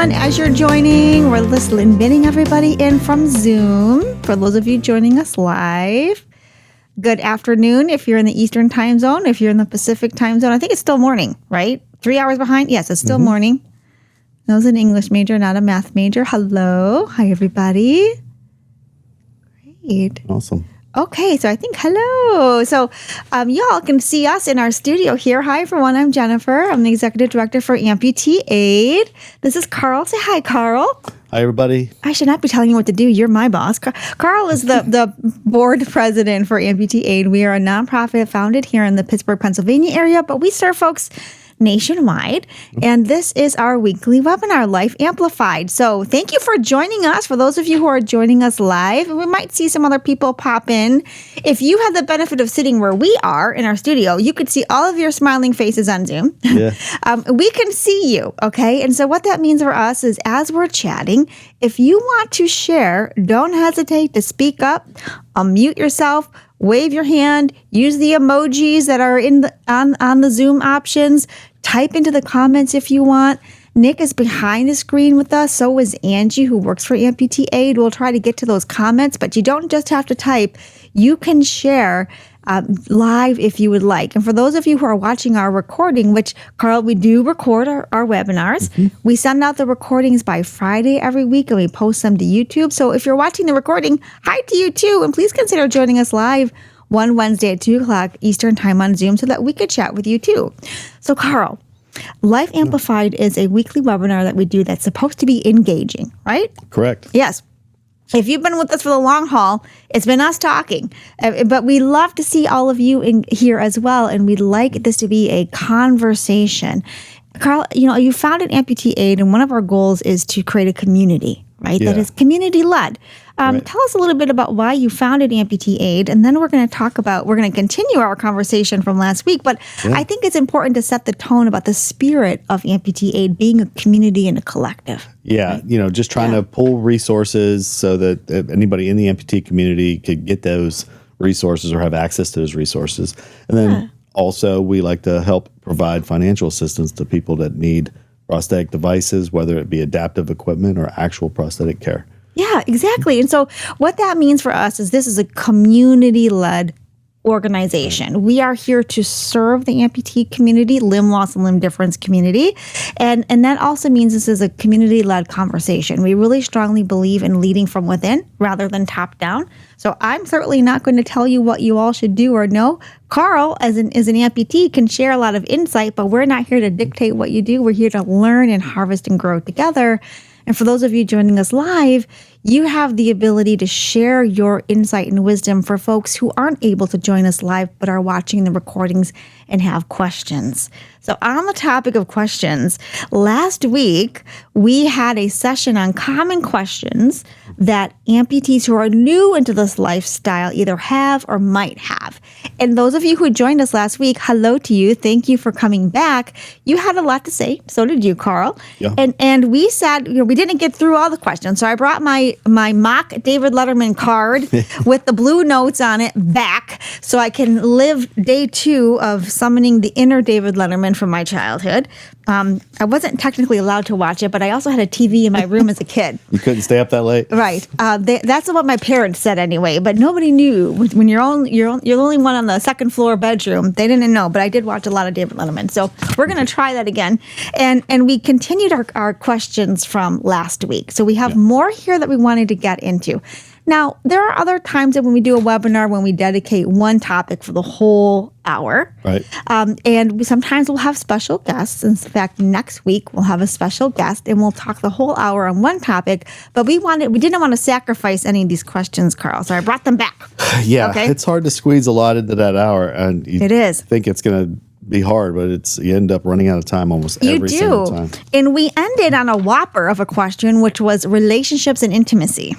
everyone. As you're joining, we're admitting everybody in from Zoom. For those of you joining us live, good afternoon if you're in the Eastern time zone. If you're in the Pacific time zone, I think it's still morning, right? 3 hours behind? Yes, it's still morning. I was an English major, not a math major. Hello. Hi, everybody. Great. Awesome. Okay, so I think hello. So y'all can see us in our studio here. Hi, everyone. I'm Jennifer. I'm the executive director for Amputee Aid. This is Carl. Say hi, Carl. Hi, everybody. I should not be telling you what to do. You're my boss. Carl is the board president for Amputee Aid. We are a nonprofit founded here in the Pittsburgh, Pennsylvania area, but we serve folks nationwide. And this is our weekly webinar, Life Amplified. So thank you for joining us. For those of you who are joining us live, and we might see some other people pop in. If you have the benefit of sitting where we are in our studio, you could see all of your smiling faces on Zoom. Yeah. We can see you, okay? And so what that means for us is as we're chatting, if you want to share, don't hesitate to speak up, unmute yourself, wave your hand, use the emojis that are on the Zoom options. Type into the comments if you want. Nick is behind the screen with us. So is Angie, who works for Amputee Aid. We'll try to get to those comments, but you don't just have to type. You can share live if you would like. And for those of you who are watching our recording, which, Carl, we do record our webinars. We send out the recordings by Friday every week, and we post them to YouTube. So if you're watching the recording, hi to you too. And please consider joining us live one Wednesday at 2 o'clock Eastern time on Zoom so that we could chat with you too. So, Carl, Life Amplified is a weekly webinar that we do that's supposed to be engaging, right? Correct. Yes. If you've been with us for the long haul, it's been us talking. But we love to see all of you in here as well, and we'd like this to be a conversation. Carl, you founded Amputee Aid, and one of our goals is to create a community, right? Yeah. That is community-led. Right. Tell us a little bit about why you founded Amputee Aid, and then we're going to continue our conversation from last week. But I think it's important to set the tone about the spirit of Amputee Aid being a community and a collective. Yeah, just trying to pull resources so that anybody in the amputee community could get those resources or have access to those resources. And then also we like to help provide financial assistance to people that need prosthetic devices, whether it be adaptive equipment or actual prosthetic care. Yeah, exactly. And so what that means for us is this is a community-led organization. We are here to serve the amputee community, limb loss and limb difference community. And that also means this is a community-led conversation. We really strongly believe in leading from within rather than top down. So I'm certainly not going to tell you what you all should do or know. Carl, as an amputee, can share a lot of insight, but we're not here to dictate what you do. We're here to learn and harvest and grow together. And for those of you joining us live, you have the ability to share your insight and wisdom for folks who aren't able to join us live but are watching the recordings and have questions. So on the topic of questions, last week we had a session on common questions that amputees who are new into this lifestyle either have or might have. And those of you who joined us last week, hello to you. Thank you for coming back. You had a lot to say. So did you, Carl. Yeah. And we said, we didn't get through all the questions. So I brought my mock David Letterman card with the blue notes on it back so I can live day 2 of summoning the inner David Letterman from my childhood. I wasn't technically allowed to watch it, but I also had a TV in my room as a kid. You couldn't stay up that late? Right. That's what my parents said anyway, but nobody knew. When you're the only one on the second floor bedroom, they didn't know, but I did watch a lot of David Letterman. So we're going to try that again. And we continued our questions from last week. So we have more here that we wanted to get into. Now, there are other times that when we do a webinar when we dedicate one topic for the whole hour. Right. And sometimes we'll have special guests. In fact, next week we'll have a special guest and we'll talk the whole hour on one topic. But we didn't want to sacrifice any of these questions, Carl. So I brought them back. Yeah, okay? It's hard to squeeze a lot into that hour. And It is. think it's going to be hard, but you end up running out of time almost every single time. And we ended on a whopper of a question, which was relationships and intimacy.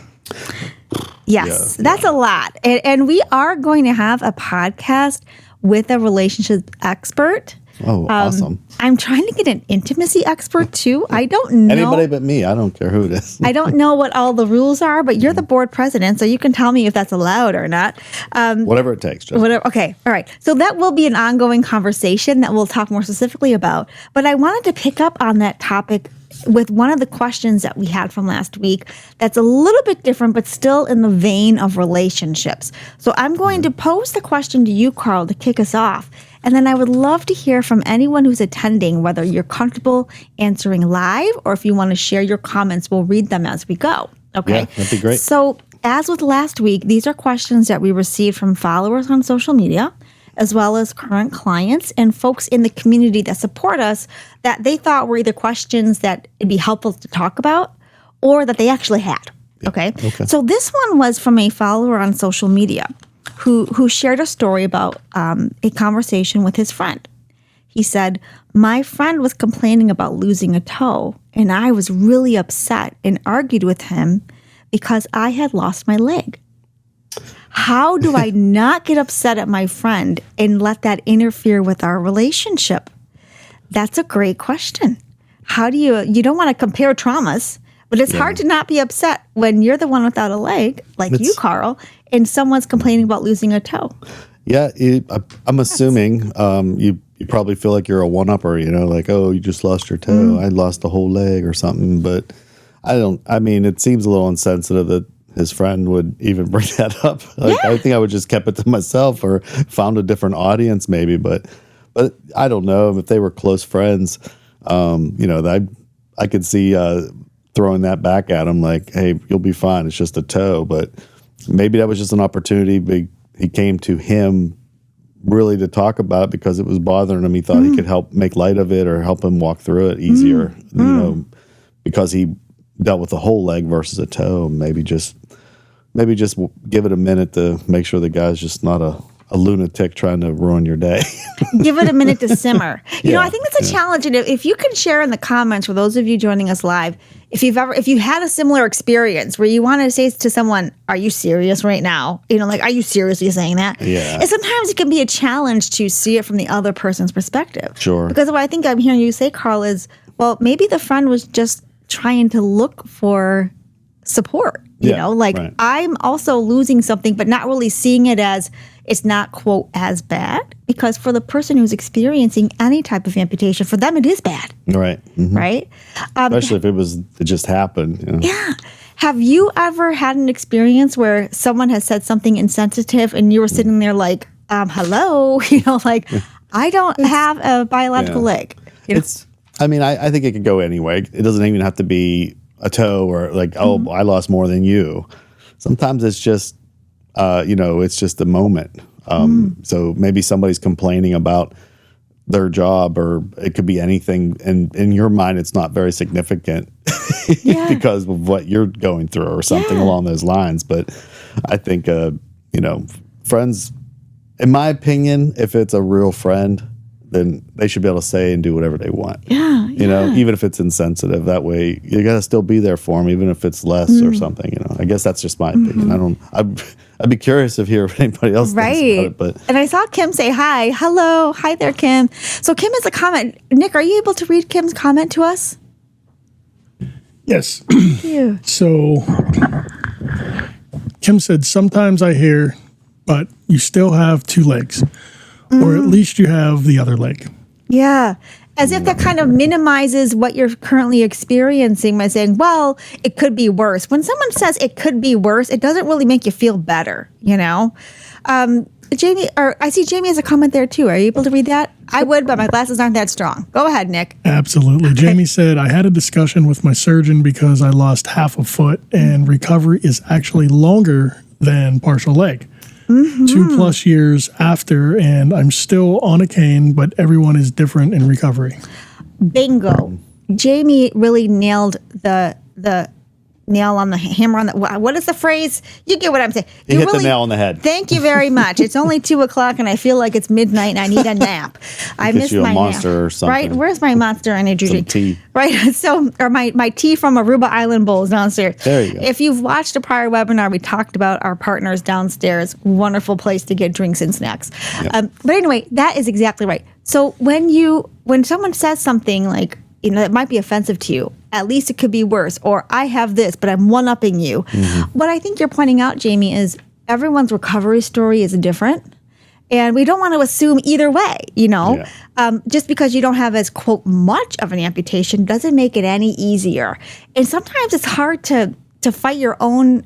Yes, that's a lot. And we are going to have a podcast with a relationship expert. Oh, awesome. I'm trying to get an intimacy expert too. I don't know. Anybody but me. I don't care who it is. I don't know what all the rules are, but you're the board president, so you can tell me if that's allowed or not. Whatever it takes. Just. Whatever. Okay. All right. So that will be an ongoing conversation that we'll talk more specifically about. But I wanted to pick up on that topic with one of the questions that we had from last week that's a little bit different, but still in the vein of relationships. So I'm going to pose the question to you, Carl, to kick us off. And then I would love to hear from anyone who's attending, whether you're comfortable answering live or if you want to share your comments, we'll read them as we go. Okay. Yeah, that'd be great. So as with last week, these are questions that we received from followers on social media, as well as current clients and folks in the community that support us that they thought were either questions that it'd be helpful to talk about or that they actually had. Okay. So this one was from a follower on social media who shared a story about a conversation with his friend. He said, "My friend was complaining about losing a toe, and I was really upset and argued with him because I had lost my leg. How do I not get upset at my friend and let that interfere with our relationship?" That's a great question. How do you don't want to compare traumas, but it's hard to not be upset when you're the one without a leg, like you, Carl, and someone's complaining about losing a toe. Yeah, I'm assuming you probably feel like you're a one-upper, like, oh, you just lost your toe. I lost a whole leg or something. But it seems a little insensitive that his friend would even bring that up. I think I would just kept it to myself or found a different audience maybe. But I don't know if they were close friends. I could see throwing that back at him like, hey, you'll be fine. It's just a toe. But maybe that was just an opportunity. He came to him really to talk about it because it was bothering him. He thought he could help make light of it or help him walk through it easier, because he dealt with a whole leg versus a toe. Maybe just give it a minute to make sure the guy's just not a lunatic trying to ruin your day. Give it a minute to simmer. I think that's a challenge. And if you can share in the comments, for those of you joining us live, if you had a similar experience where you want to say to someone, "Are you serious right now?" Are you seriously saying that? Yeah. And sometimes it can be a challenge to see it from the other person's perspective. Sure. Because what I think I'm hearing you say, Carl, is, well, maybe the friend was just trying to look for support. Right. I'm also losing something, but not really seeing it as it's not, quote, as bad, because for the person who's experiencing any type of amputation, for them it is bad. Right. Mm-hmm. Right? Especially if it just happened. Yeah. Have you ever had an experience where someone has said something insensitive and you were sitting there like, hello, I don't have a biological leg. I think it could go anyway. It doesn't even have to be a toe or like, oh, I lost more than you. Sometimes it's just, it's just a moment. So maybe somebody's complaining about their job, or it could be anything. And in your mind, it's not very significant because of what you're going through or something along those lines. But I think, friends, in my opinion, if it's a real friend, then they should be able to say and do whatever they want. Even if it's insensitive. That way, you got to still be there for them, even if it's less or something. I guess that's just my opinion. I'd be curious to hear if anybody else thinks about it. But and I saw Kim say hi. Hello. Hi there, Kim. So Kim has a comment. Nick, are you able to read Kim's comment to us? Yes. Thank you. So Kim said, sometimes I hear, but you still have two legs. Or at least you have the other leg. Yeah. As if that kind of minimizes what you're currently experiencing by saying, well, it could be worse. When someone says it could be worse, it doesn't really make you feel better, Jamie, or I see Jamie has a comment there too. Are you able to read that? I would, but my glasses aren't that strong. Go ahead, Nick. Absolutely. Okay. Jamie said, I had a discussion with my surgeon because I lost half a foot and recovery is actually longer than partial leg. 2+ years after, and I'm still on a cane, but everyone is different in recovery. Bingo. Jamie really nailed the nail on the hammer on the, what is the phrase? You get what I'm saying. You hit the nail on the head. Thank you very much. It's only 2:00 and I feel like it's midnight and I need a nap. I missed my Monster nap. Or something. Right? Where's my Monster energy drink? Tea. Right. So, or my tea from Aruba Island bowl is downstairs. There you go. If you've watched a prior webinar, we talked about our partners downstairs. Wonderful place to get drinks and snacks. Yep. But anyway, that is exactly right. So when someone says something like, that might be offensive to you, at least it could be worse, or I have this, but I'm one-upping you. What I think you're pointing out, Jamie, is everyone's recovery story is different. And we don't want to assume either way, just because you don't have as, quote, much of an amputation doesn't make it any easier. And sometimes it's hard to fight your own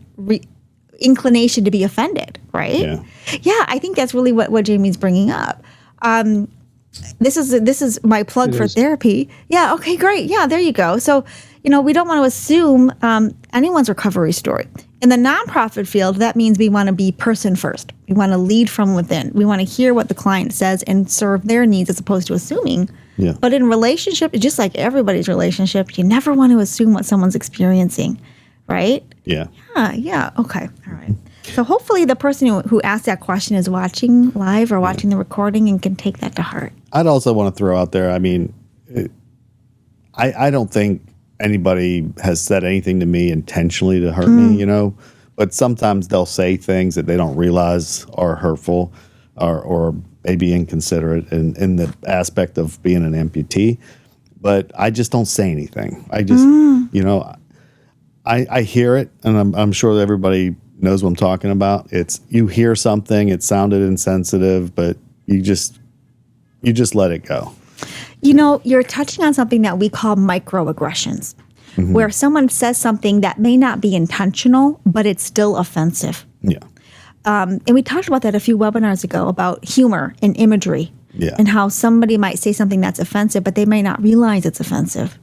inclination to be offended, right? Yeah, I think that's really what Jamie's bringing up. This is my plug for therapy. Yeah, okay, great. Yeah, there you go. So, we don't want to assume anyone's recovery story. In the nonprofit field, that means we want to be person first. We want to lead from within. We want to hear what the client says and serve their needs as opposed to assuming. Yeah. But in relationship, just like everybody's relationship, you never want to assume what someone's experiencing, right? Yeah. Yeah. Okay. All right. So hopefully the person who asked that question is watching live or watching the recording and can take that to heart. I'd also want to throw out there, I mean, I don't think anybody has said anything to me intentionally to hurt me, but sometimes they'll say things that they don't realize are hurtful or maybe inconsiderate in the aspect of being an amputee. But I just don't say anything. I just, I hear it, and I'm sure that everybody knows what I'm talking about. It's you hear something, it sounded insensitive, but you just let it go. You're touching on something that we call microaggressions, where someone says something that may not be intentional, but it's still offensive. Yeah. And we talked about that a few webinars ago about humor and imagery and how somebody might say something that's offensive, but they may not realize it's offensive.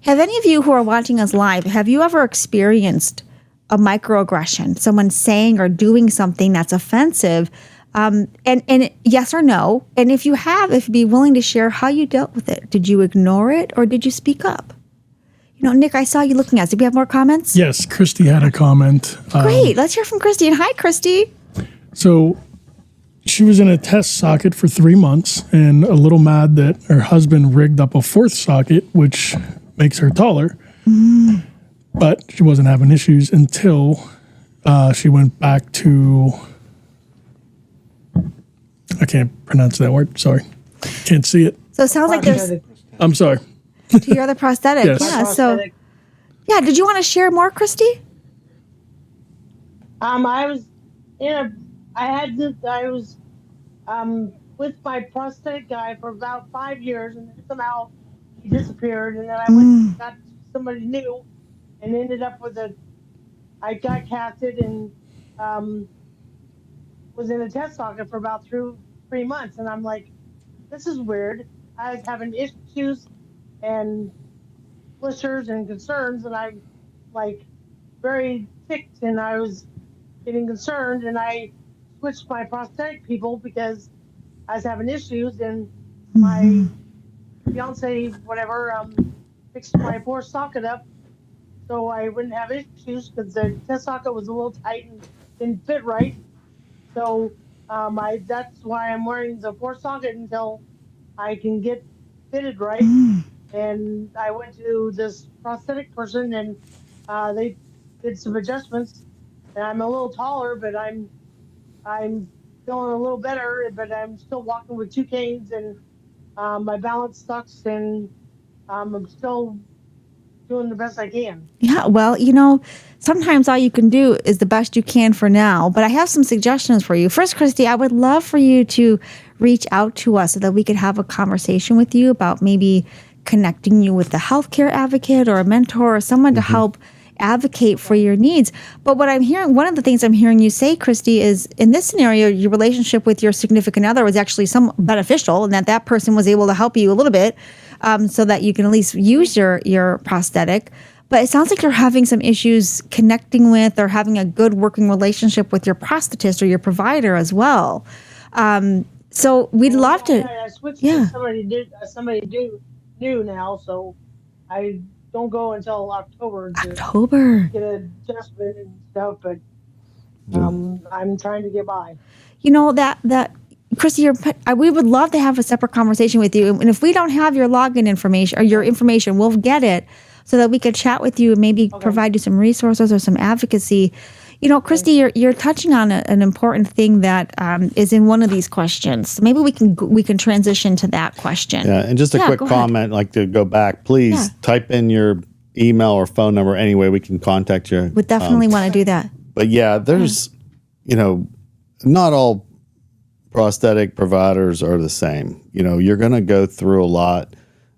Have any of you who are watching us live, have you ever experienced a microaggression, someone saying or doing something that's offensive? And yes or no. And if you have, if you'd be willing to share how you dealt with it. Did you ignore it or did you speak up? Nick, I saw you looking at us. Did we have more comments? Yes, Christy had a comment. Great. Let's hear from Christy. And hi, Christy. So she was in a test socket for 3 months and a little mad that her husband rigged up a 4th socket, which makes her taller. But she wasn't having issues until she went back to... I can't pronounce that word. Sorry. Can't see it. So it sounds like there's... I'm sorry. To your other prosthetic. Yes. Yeah. So, did you want to share more, Christy? I was with my prosthetic guy for about 5 years, and then somehow he disappeared, and then I went and got somebody new, and ended up with I got casted and was in a test socket for about 3 months, and I'm like, this is weird. I was having issues and blisters and concerns, and I'm like very ticked, and I was getting concerned, and I switched my prosthetic people because I was having issues, and my fiance, whatever, fixed my 4th socket up so I wouldn't have issues because the test socket was a little tight and didn't fit right. So that's why I'm wearing the 4th socket until I can get fitted right. And I went to this prosthetic person, and they did some adjustments. And I'm a little taller, but I'm feeling a little better. But I'm still walking with 2 canes, and my balance sucks, and I'm still doing the best I can. Yeah, well, sometimes all you can do is the best you can for now. But I have some suggestions for you. First, Christy, I would love for you to reach out to us so that we could have a conversation with you about maybe connecting you with a healthcare advocate or a mentor or someone to help advocate for your needs. But what I'm hearing, one of the things I'm hearing you say, Christy, is in this scenario, your relationship with your significant other was actually somewhat beneficial, and that person was able to help you a little bit so that you can at least use your prosthetic. But it sounds like you're having some issues connecting with or having a good working relationship with your prosthetist or your provider as well. So we'd love to. I switched to somebody new now, so I don't go until October to get an adjustment and stuff. But I'm trying to get by. That Christy, we would love to have a separate conversation with you. And if we don't have your login information or your information, we'll get it so that we could chat with you and maybe provide you some resources or some advocacy. Christy, you're touching on an important thing that is in one of these questions. So maybe we can transition to that question. Yeah, and just a quick comment, like to go back, please type in your email or phone number. Anyway, we can contact you. Would definitely want to do that. But there's, not all prosthetic providers are the same. You know, you're going to go through a lot,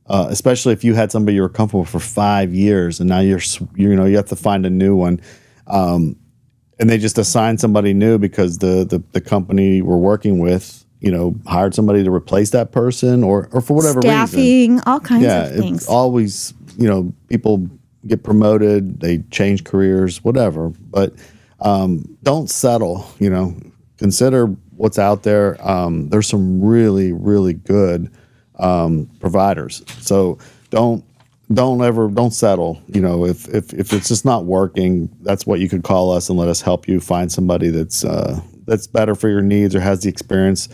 especially if you had somebody you were comfortable with for 5 years and now you know, you have to find a new one. And they just assign somebody new because the company we're working with, you know, hired somebody to replace that person or for whatever Staffing, reason. all kinds Yeah, of things. it's always, you know, people get promoted, they change careers, whatever. But don't settle, you know, consider what's out there. There's some really, really good providers. So don't settle. You know, if it's just not working, that's what you could call us and let us help you find somebody that's better for your needs or has the experience.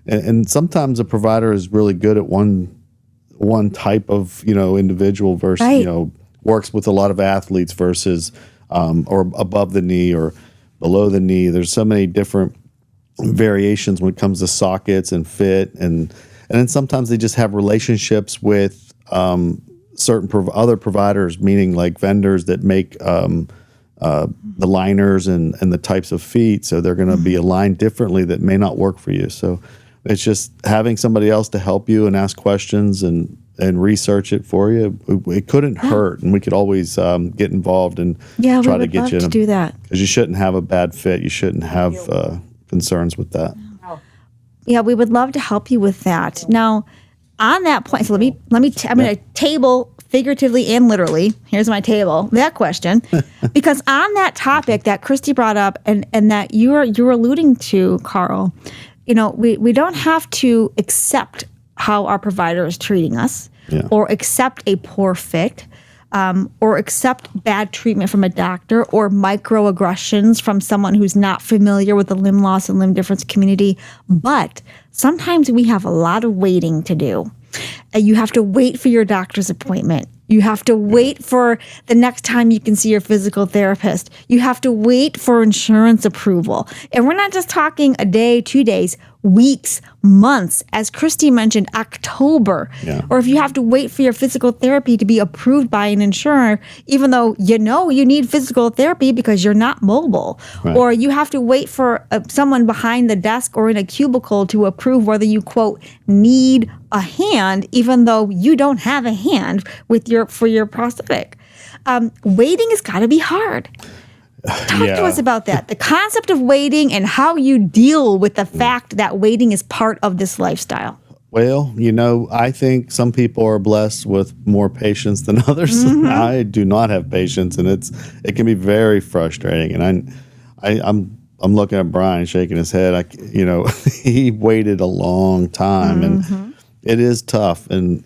And sometimes a provider is really good at one type of, you know, individual versus, Right. you know, works with a lot of athletes versus or above the knee or below the knee. There's so many different variations when it comes to sockets and fit, and then sometimes they just have relationships with certain other providers, meaning like vendors that make the liners and the types of feet. So they're going to be aligned differently that may not work for you. So it's just having somebody else to help you and ask questions and research it for you. It couldn't hurt, and we could always get involved and Yeah, we try to would get love you to do that. because you shouldn't have a bad fit. You shouldn't have concerns with that. Yeah, we would love to help you with that. Now, on that point, so I'm going to table figuratively and literally. Here's my table. That question, because on that topic that Christy brought up and that you're alluding to, Carl, you know, we don't have to accept how our provider is treating us, or accept a poor fit, or accept bad treatment from a doctor, or microaggressions from someone who's not familiar with the limb loss and limb difference community. But sometimes we have a lot of waiting to do. You have to wait for your doctor's appointment. You have to wait for the next time you can see your physical therapist. You have to wait for insurance approval. And we're not just talking a day, 2 days, weeks, months. As Christy mentioned, October. Yeah. Or if you have to wait for your physical therapy to be approved by an insurer, even though you know you need physical therapy because you're not mobile. Right. Or you have to wait for someone behind the desk or in a cubicle to approve whether you, quote, need a hand, even though you don't have a hand for your prosthetic. Waiting has got to be hard. Talk to us about that. The concept of waiting and how you deal with the fact that waiting is part of this lifestyle. Well, you know, I think some people are blessed with more patience than others. I do not have patience, and it can be very frustrating. And I'm looking at Brian shaking his head. You know, he waited a long time, and it is tough. And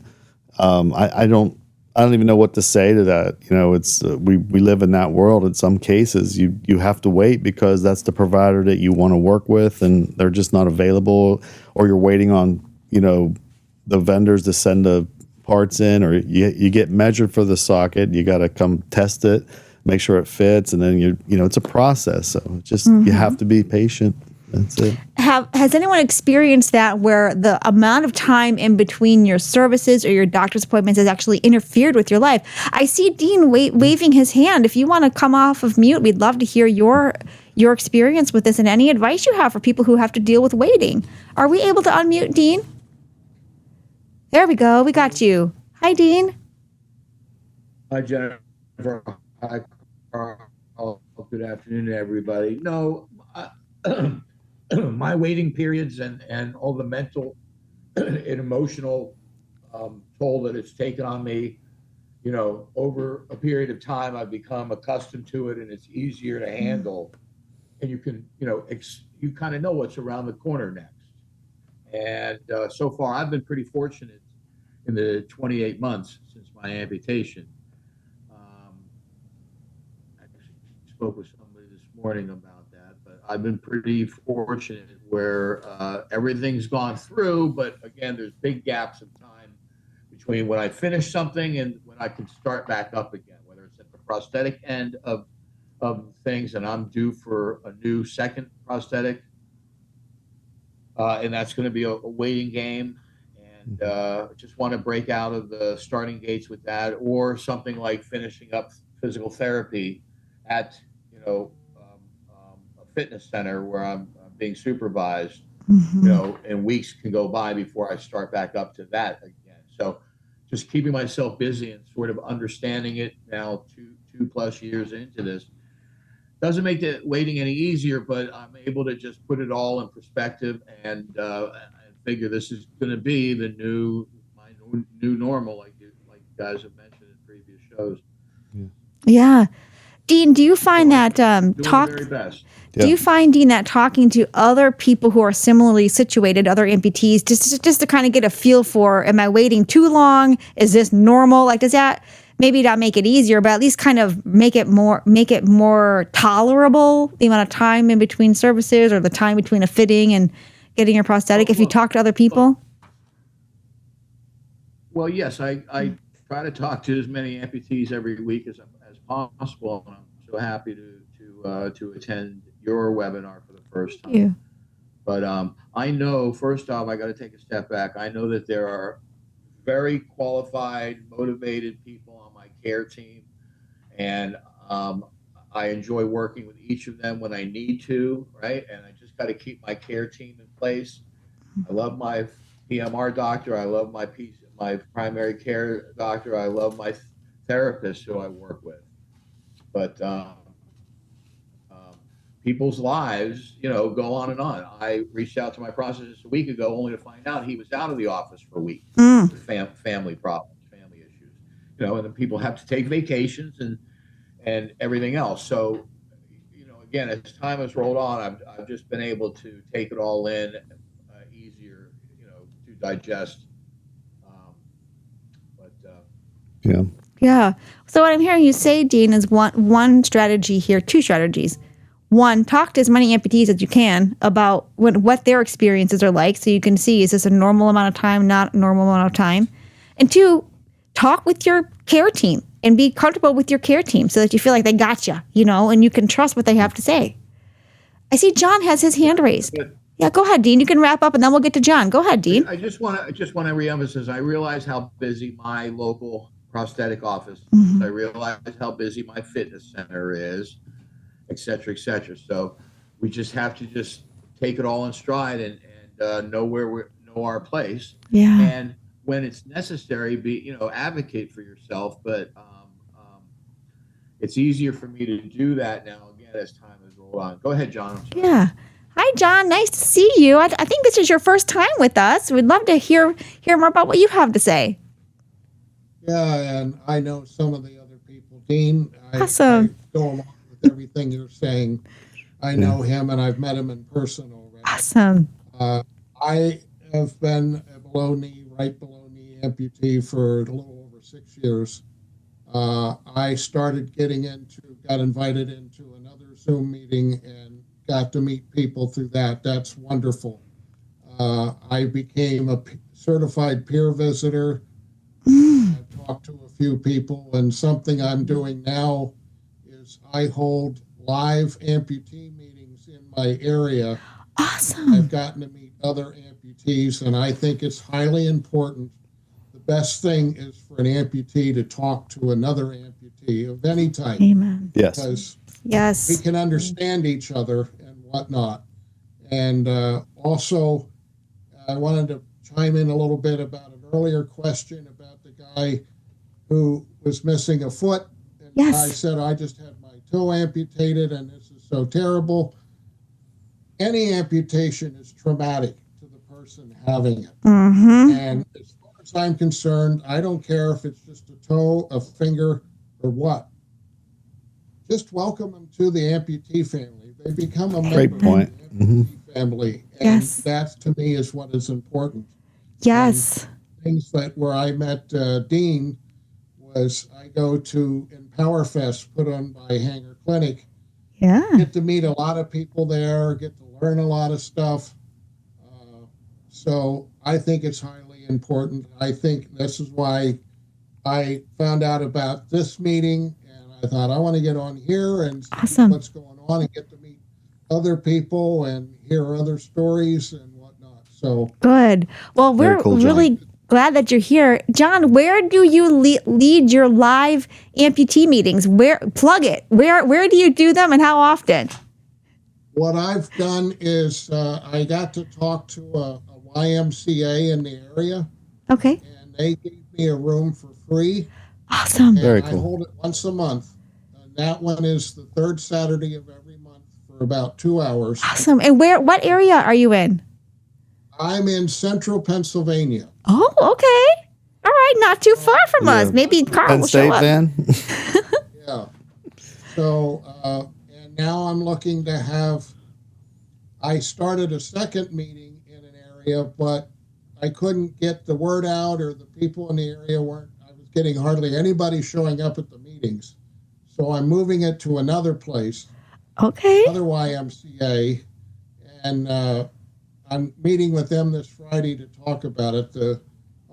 I don't even know what to say to that. You know, it's we live in that world. In some cases, you have to wait because that's the provider that you want to work with, and they're just not available, or you're waiting on, you know, the vendors to send the parts in, or you get measured for the socket. You got to come test it, make sure it fits, and then you know it's a process. So just you have to be patient. That's it. Has anyone experienced that where the amount of time in between your services or your doctor's appointments has actually interfered with your life? I see Dean waving his hand. If you want to come off of mute, we'd love to hear your experience with this and any advice you have for people who have to deal with waiting. Are we able to unmute Dean? There we go. We got you. Hi, Dean. Hi, Jennifer. Hi, Carl. Good afternoon, everybody. No, my waiting periods and all the mental and emotional toll that it's taken on me, you know, over a period of time, I've become accustomed to it, and it's easier to handle. And you can, you know, you kind of know what's around the corner next. And so far, I've been pretty fortunate in the 28 months since my amputation. I actually spoke with somebody this morning about that, but I've been pretty fortunate where everything's gone through, but again, there's big gaps of time between when I finish something and when I can start back up again, whether it's at the prosthetic end of things, and I'm due for a new second prosthetic, and that's going to be a waiting game, and just want to break out of the starting gates with that, or something like finishing up physical therapy at, you know, a fitness center where I'm being supervised. and weeks can go by before I start back up to that again. So just keeping myself busy and sort of understanding it now, two plus years into this, doesn't make the waiting any easier, but I'm able to just put it all in perspective and figure this is going to be my new normal, like you guys have mentioned in previous shows. Yeah. Dean, do you find that doing the very best. Do you find, Dean, that talking to other people who are similarly situated, other amputees, just to kind of get a feel for, am I waiting too long? Is this normal? Like, does that maybe not make it easier, but at least kind of make it more tolerable, the amount of time in between services or the time between a fitting and getting your prosthetic, if you talk to other people? Well, yes, I try to talk to as many amputees every week as possible, and I'm so happy to attend your webinar for the first time. Thank you. But I know, first off, I got to take a step back. I know that there are very qualified, motivated people on my care team, and I enjoy working with each of them when I need to, right? And I just got to keep my care team in place. I love my PMR doctor. I love my primary care doctor. I love my therapist who I work with. But people's lives, go on and on. I reached out to my prosthetist a week ago only to find out he was out of the office for a week with family problems, family issues, and then people have to take vacations and everything else. So, again, as time has rolled on, I've just been able to take it all in easier, to digest. Yeah. So what I'm hearing you say, Dean, is one strategy here, two strategies. One, talk to as many amputees as you can about what their experiences are like, so you can see, is this a normal amount of time, not a normal amount of time? And two, talk with your care team and be comfortable with your care team so that you feel like they got you, and you can trust what they have to say. I see John has his hand raised. Yeah, go ahead, Dean. You can wrap up, and then we'll get to John. Go ahead, Dean. I just want to reemphasize. I realize how busy my local prosthetic office is. Mm-hmm. I realize how busy my fitness center is, et cetera, et cetera. So we just have to just take it all in stride and know our place. Yeah. And when it's necessary, advocate for yourself. But it's easier for me to do that now, again, as time has rolled on. Go ahead, John. I'm sorry. Yeah. Hi, John. Nice to see you. I think this is your first time with us. We'd love to hear more about what you have to say. Yeah, and I know some of the other people. Dean, Awesome. I go along with everything you're saying. I know him, and I've met him in person already. Awesome. I have been right below knee amputee for a little over 6 years. I started got invited into another Zoom meeting and got to meet people through that. That's wonderful. I became a certified peer visitor. I talked to a few people, and something I'm doing now is I hold live amputee meetings in my area. Awesome. I've gotten to meet other amputees, and I think it's highly important. The best thing is for an amputee to talk to another amputee of any type. Amen. Because Yes. we can understand each other and whatnot. And also, I wanted to chime in a little bit about an earlier question about the guy who was missing a foot. And Yes. I said, I just had my toe amputated, and this is so terrible. Any amputation is traumatic to the person having it. Mm-hmm. And as far as I'm concerned, I don't care if it's just a toe, a finger, or what. Just welcome them to the amputee family. They become a Great member point. of the amputee family. And Yes. that, to me, is what is important. Yes. Things where I met Dean was I go to EmpowerFest put on by Hanger Clinic. Yeah. Get to meet a lot of people there, get to learn a lot of stuff. So I think it's highly important. I think this is why I found out about this meeting, and I thought I want to get on here and see Awesome. what's going on and get to meet other people and hear other stories and whatnot. So Good. Well, Very we're cool, John. really glad that you're here. John, where do you lead your live amputee meetings? Plug it. Where do you do them and how often? What I've done is I got to talk to a YMCA in the area, Okay. and they gave me a room for free. Awesome. And Very I cool. hold it once a month. And that one is the third Saturday of every month for about 2 hours. Awesome. And what area are you in? I'm in central Pennsylvania. Oh, okay. All right. Not too far from us. Maybe Carl Penn will show State up. fan. Yeah. So, and now I'm looking to have, I started a second meeting in an area, but I couldn't get the word out, or the people in the area I was getting hardly anybody showing up at the meetings. So I'm moving it to another place, Okay. another YMCA, and I'm meeting with them this Friday to talk about it. The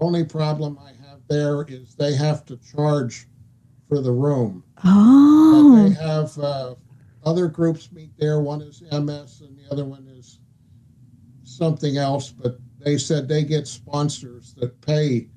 only problem I have there is they have to charge for the room. But Oh. they have other groups meet there. One is MS and the other one is something else. But they said they get sponsors that pay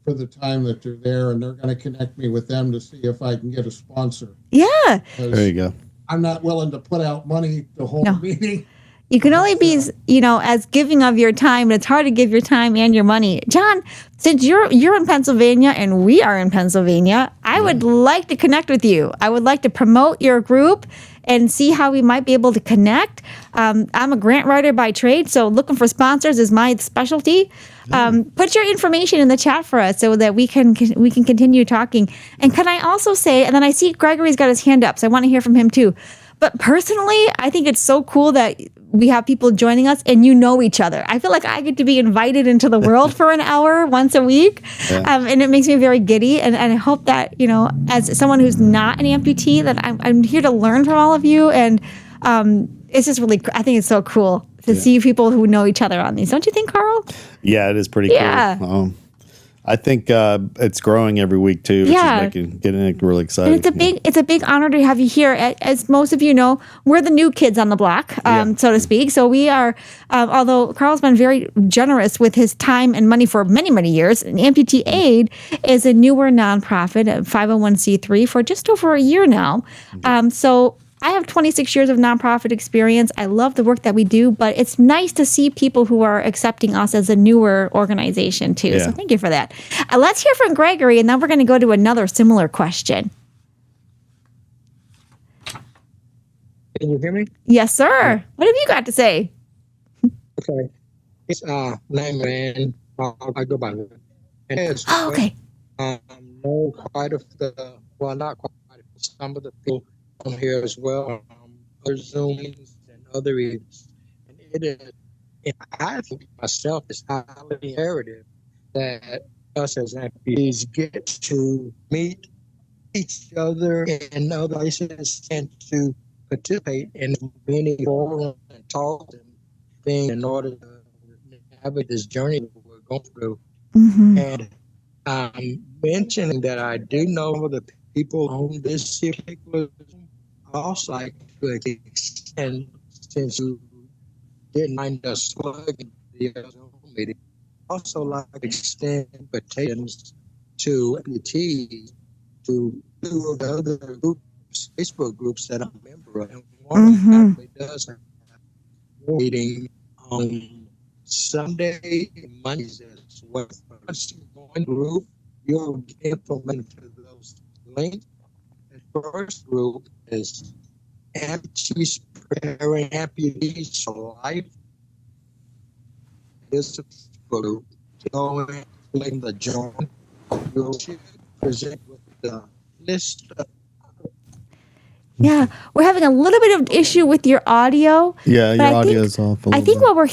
for the time that they're there, and they're going to connect me with them to see if I can get a sponsor. Yeah. There you go. I'm not willing to put out money the whole No. meeting. You can only be, as giving of your time, and it's hard to give your time and your money. John, since you're in Pennsylvania and we are in Pennsylvania, I would like to connect with you. I would like to promote your group and see how we might be able to connect. I'm a grant writer by trade, so looking for sponsors is my specialty. Put your information in the chat for us so that we can continue talking. And can I also say, and then I see Gregory's got his hand up, so I want to hear from him too. But personally, I think it's so cool that we have people joining us and you know each other. I feel like I get to be invited into the world for an hour once a week. And it makes me very giddy. And I hope that, as someone who's not an amputee, that I'm here to learn from all of you. And it's just really, I think it's so cool to see people who know each other on these. Don't you think, Carl? Yeah, it is pretty cool. I think it's growing every week too, which is getting it really exciting. And it's a big honor to have you here. As most of you know, we're the new kids on the block, so to speak. So we are, although Carl's been very generous with his time and money for many, many years, Amputee Aid is a newer nonprofit, a 501c3 for just over a year now. So I have 26 years of nonprofit experience. I love the work that we do, but it's nice to see people who are accepting us as a newer organization too. So thank you for that. Let's hear from Gregory, and then we're going to go to another similar question. Can you hear me? Yes, sir. What have you got to say? Okay. It's name man. I go by name. And it's okay. Know quite a not quite some of the people on here as well. Other Zoomings and other events. And it is, and I think myself is highly imperative that us as amputees get to meet each other in other places and to participate in many forums and talks and things in order to navigate this journey that we're going through. And I'm mentioning that I do know some of the people on this particular also like to extend, since you didn't mind us plugging the Zoom meeting, also like to extend invitations to amputees to two of the other groups, Facebook groups that I'm a member of. And one of them actually does have a meeting on Sunday and Mondays as well. Once you join the group, you'll get information to those links. The first group is Amputees Preparing Amputees for Life. This is a group. Go in the join. You'll present with the list of. Yeah, we're having a little bit of issue with your audio. Yeah, your audio is off. I think what we're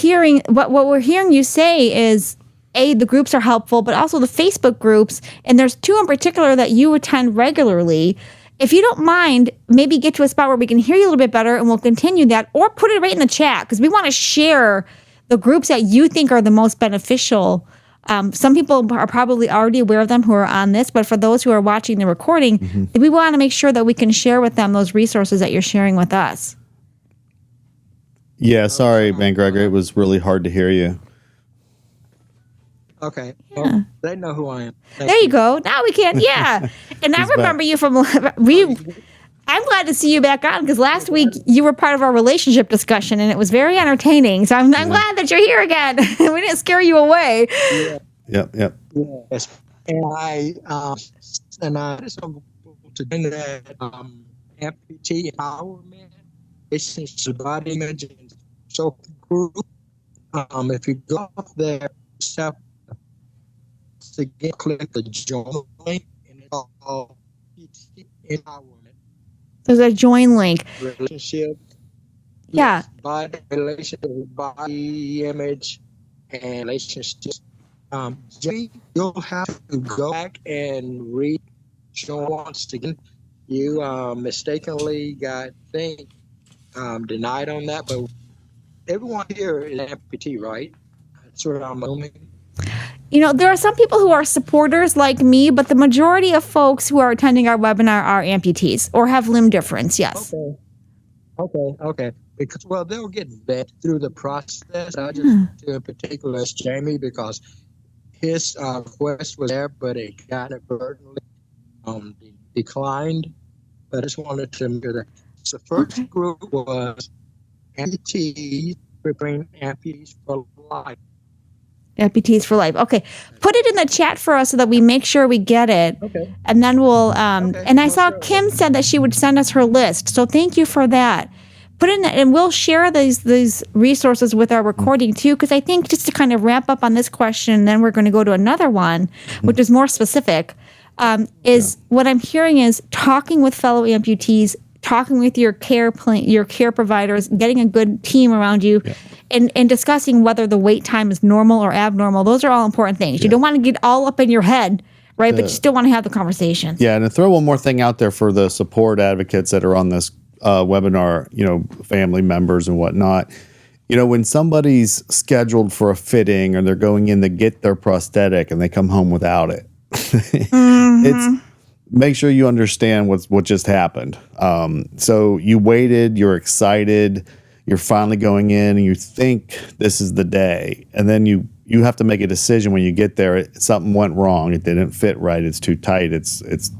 hearing you say is, the groups are helpful, but also the Facebook groups, and there's two in particular that you attend regularly. If you don't mind, maybe get to a spot where we can hear you a little bit better, and we'll continue that, or put it right in the chat, because we want to share the groups that you think are the most beneficial. Some people are probably already aware of them who are on this, but for those who are watching the recording, we want to make sure that we can share with them those resources that you're sharing with us. Yeah, sorry, man, Gregory. It was really hard to hear you. Okay. Well, they know who I am. There you go. Now we can. Yeah. And I remember you from I'm glad to see you back on because last week you were part of our relationship discussion and it was very entertaining. So I'm glad that you're here again. We didn't scare you away. Yep. Yes. And I just want to do that amputee empowerment, it's the body image and social group. If you go up there, again, click the join link and it's all empowerment. There's a join link. Relationship. Yeah. Yes, body relationship, body image, and relationships. You'll have to go back and read once again. You mistakenly got denied on that, but everyone here is an amputee, right? That's what I'm assuming. You know, there are some people who are supporters like me, but the majority of folks who are attending our webinar are amputees or have limb difference, yes. Okay. Because, they'll get vetted through the process. I just do in particular as Jamie because his request was there, but it got inadvertently declined. But I just wanted to make that. So the first group was amputees, preparing amputees for life. Amputees for life. Okay. Put it in the chat for us so that we make sure we get it. Okay. And then we'll, and I saw Kim said that she would send us her list. So thank you for that. Put in, and we'll share these resources with our recording too, because I think just to kind of wrap up on this question, then we're going to go to another one, which is more specific, what I'm hearing is talking with fellow amputees, talking with your care providers, getting a good team around you, and discussing whether the wait time is normal or abnormal. Those are all important things. You don't want to get all up in your head, right? But you still want to have the conversation. Yeah, and to throw one more thing out there for the support advocates that are on this webinar, family members and whatnot. When somebody's scheduled for a fitting or they're going in to get their prosthetic and they come home without it, it's make sure you understand what just happened. So you waited, you're excited, you're finally going in and you think this is the day. And then you have to make a decision when you get there. Something went wrong. It didn't fit right. It's too tight. It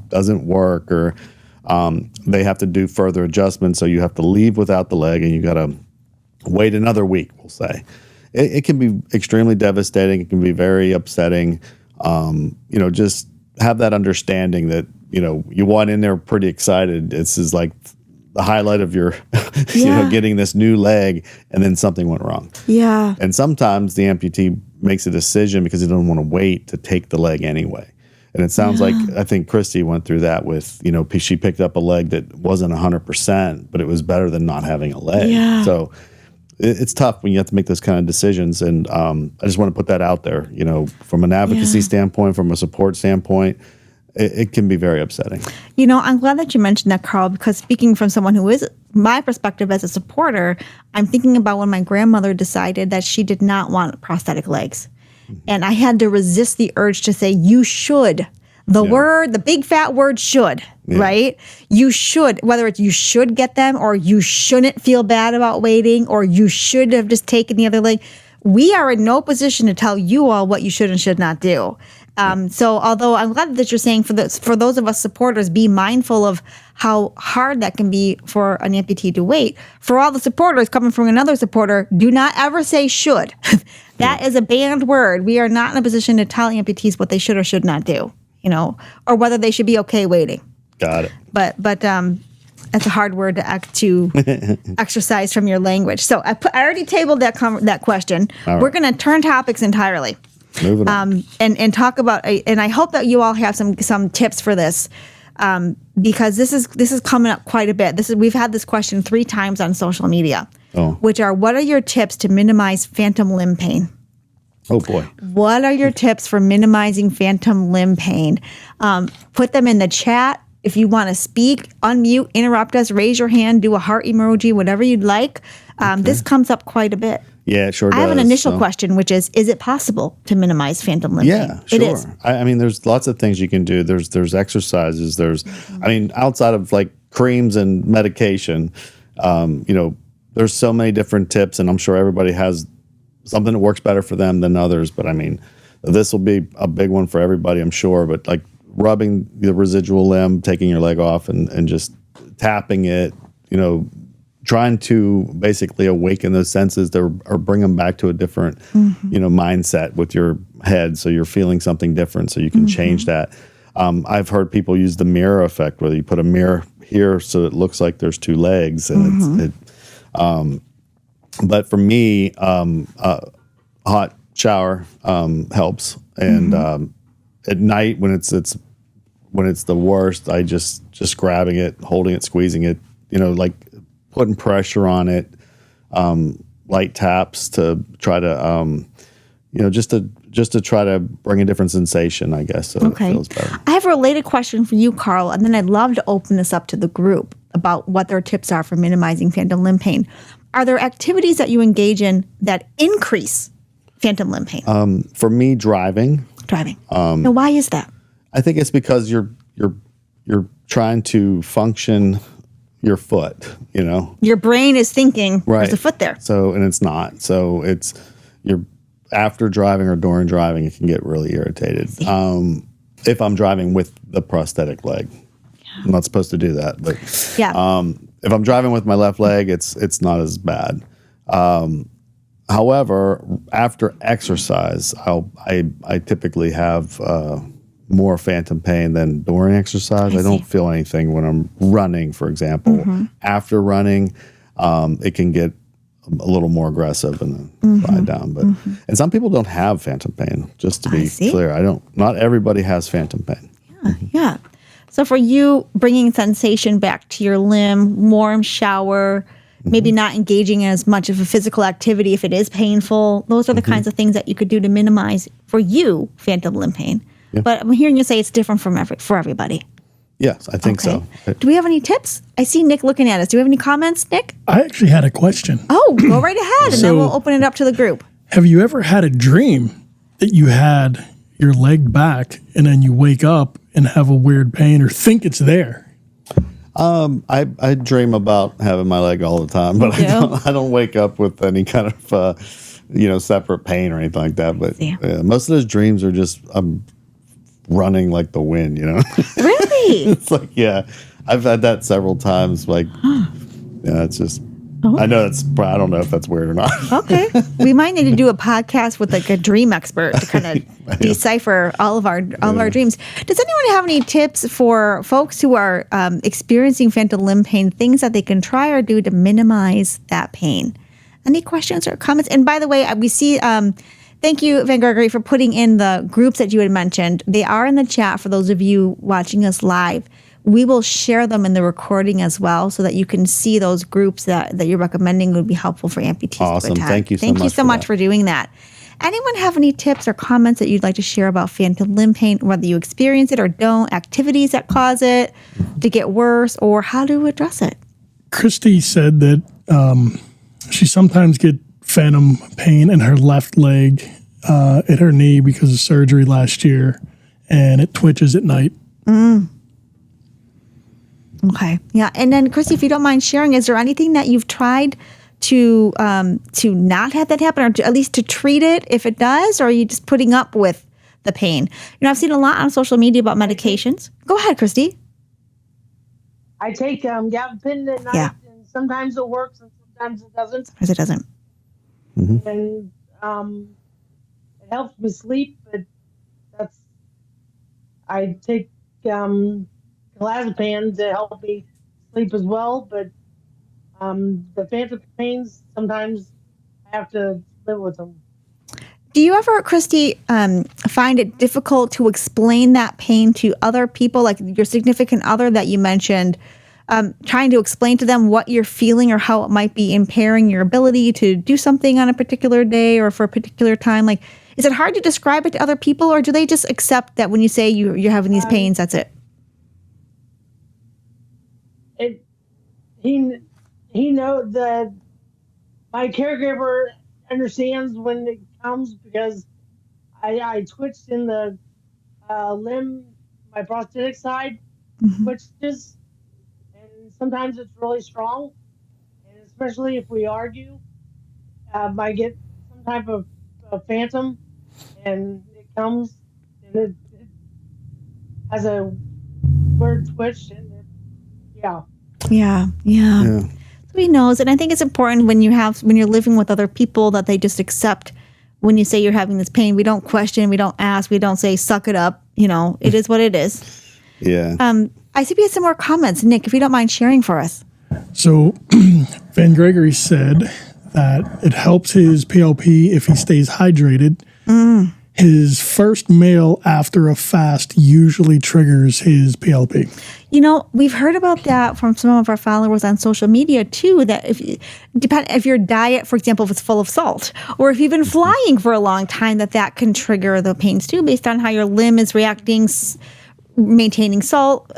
doesn't work, or they have to do further adjustments. So you have to leave without the leg and you got to wait another week, we'll say. It can be extremely devastating. It can be very upsetting. Just have that understanding that, you went in there pretty excited. This is like the highlight of your, getting this new leg, and then something went wrong. Yeah. And sometimes the amputee makes a decision because he doesn't want to wait to take the leg anyway. And it sounds like, I think Christy went through that with, she picked up a leg that wasn't 100%, but it was better than not having a leg. Yeah. So it's tough when you have to make those kind of decisions. And I just want to put that out there, from an advocacy standpoint, from a support standpoint, it can be very upsetting. I'm glad that you mentioned that, Carl, because speaking from someone who is my perspective as a supporter, I'm thinking about when my grandmother decided that she did not want prosthetic legs. And I had to resist the urge to say, you should. The big fat word should, right? You should, whether it's you should get them or you shouldn't feel bad about waiting or you should have just taken the other leg. We are in no position to tell you all what you should and should not do. So although I'm glad that you're saying for those of us supporters, be mindful of how hard that can be for an amputee to wait. For all the supporters coming from another supporter, do not ever say should. That is a banned word. We are not in a position to tell amputees what they should or should not do, or whether they should be okay waiting. Got it. But that's a hard word to exercise from your language. So I already tabled that question. Right. We're going to turn topics entirely. Moving on. And talk about, and I hope that you all have some tips for this, because this is coming up quite a bit. We've had this question 3 times on social media, which are, what are your tips to minimize phantom limb pain? Oh boy. What are your tips for minimizing phantom limb pain? Put them in the chat. If you want to speak, unmute, interrupt us, raise your hand, do a heart emoji, whatever you'd like. This comes up quite a bit. Yeah, it sure does. I have an initial question, which is it possible to minimize phantom limb pain? Yeah, sure. It is. I mean, there's lots of things you can do. There's exercises. There's, outside of like creams and medication, there's so many different tips, and I'm sure everybody has something that works better for them than others. But this will be a big one for everybody, I'm sure. But like rubbing the residual limb, taking your leg off, and just tapping it, trying to basically awaken those senses or bring them back to a different, mindset with your head. So you're feeling something different. So you can change that. I've heard people use the mirror effect, where you put a mirror here so it looks like there's two legs. And but for me, hot shower helps. And at night when it's the worst, I just grabbing it, holding it, squeezing it, like putting pressure on it, light taps to try to, just to try to bring a different sensation, I guess, so it feels better. I have a related question for you, Carl, and then I'd love to open this up to the group about what their tips are for minimizing phantom limb pain. Are there activities that you engage in that increase phantom limb pain? For me, driving. Now, why is that? I think it's because you're trying to function your foot, Your brain is thinking, right. There's a foot there. So, and it's not. So you're after driving or during driving, it can get really irritated. If I'm driving with the prosthetic leg, I'm not supposed to do that, but if I'm driving with my left leg, it's not as bad. However, after exercise, I typically have more phantom pain than during exercise. I don't feel anything when I'm running, for example. After running, it can get a little more aggressive and then slide down. But and some people don't have phantom pain. Just to be clear, not everybody has phantom pain. Yeah. So for you, bringing sensation back to your limb, warm shower, maybe not engaging in as much of a physical activity if it is painful. Those are the kinds of things that you could do to minimize, for you, phantom limb pain. Yeah. But I'm hearing you say it's different for everybody. Yes, I think so. Do we have any tips? I see Nick looking at us. Do we have any comments, Nick? I actually had a question. Oh, go right ahead, and then we'll open it up to the group. Have you ever had a dream that you had your leg back and then you wake up and have a weird pain or think it's there? I dream about having my leg all the time, but I don't wake up with any kind of separate pain or anything like that. But most of those dreams are just I'm running like the wind, Really? It's like, I've had that several times. Like, it's just. I know I don't know if that's weird or not. Okay. We might need to do a podcast with like a dream expert to kind of decipher all of our dreams. Does anyone have any tips for folks who are experiencing phantom limb pain, things that they can try or do to minimize that pain? Any questions or comments? And by the way, we see, thank you, Van Gregory, for putting in the groups that you had mentioned. They are in the chat for those of you watching us live. We will share them in the recording as well so that you can see those groups that you're recommending would be helpful for amputees. Awesome. Thank you so much. Thank you so much for doing that. Anyone have any tips or comments that you'd like to share about phantom limb pain, whether you experience it or don't, activities that cause it to get worse, or how to address it? Christy said that she sometimes get phantom pain in her left leg at her knee because of surgery last year, and it twitches at night. Okay. Yeah. And then, Christy, if you don't mind sharing, is there anything that you've tried to not have that happen, or at least to treat it if it does, or are you just putting up with the pain? I've seen a lot on social media about medications. Go ahead, Christy. I take gabapentin at night, and sometimes it works and sometimes it doesn't. Sometimes it doesn't. And it helps me sleep, but I take clozapam to help me sleep as well, but the phantom pains, sometimes I have to live with them. Do you ever, Christy, find it difficult to explain that pain to other people, like your significant other that you mentioned, trying to explain to them what you're feeling or how it might be impairing your ability to do something on a particular day or for a particular time? Like, is it hard to describe it to other people, or do they just accept that when you say you're having these pains, that's it? He knows that my caregiver understands when it comes, because I twitched in the limb, my prosthetic side twitches, and sometimes it's really strong, and especially if we argue, I get some type of phantom, and it comes, and it has a weird twitch, and Yeah. So he knows, and I think it's important when you're living with other people that they just accept when you say you're having this pain. We don't question, we don't ask, we don't say suck it up. It is what it is. Yeah. I see we have some more comments, Nick, if you don't mind sharing for us. So Van Gregory said that it helps his PLP if he stays hydrated. His first meal after a fast usually triggers his PLP. We've heard about that from some of our followers on social media too, that if your diet, for example, if it's full of salt, or if you've been flying for a long time, that can trigger the pains too, based on how your limb is reacting, maintaining salt,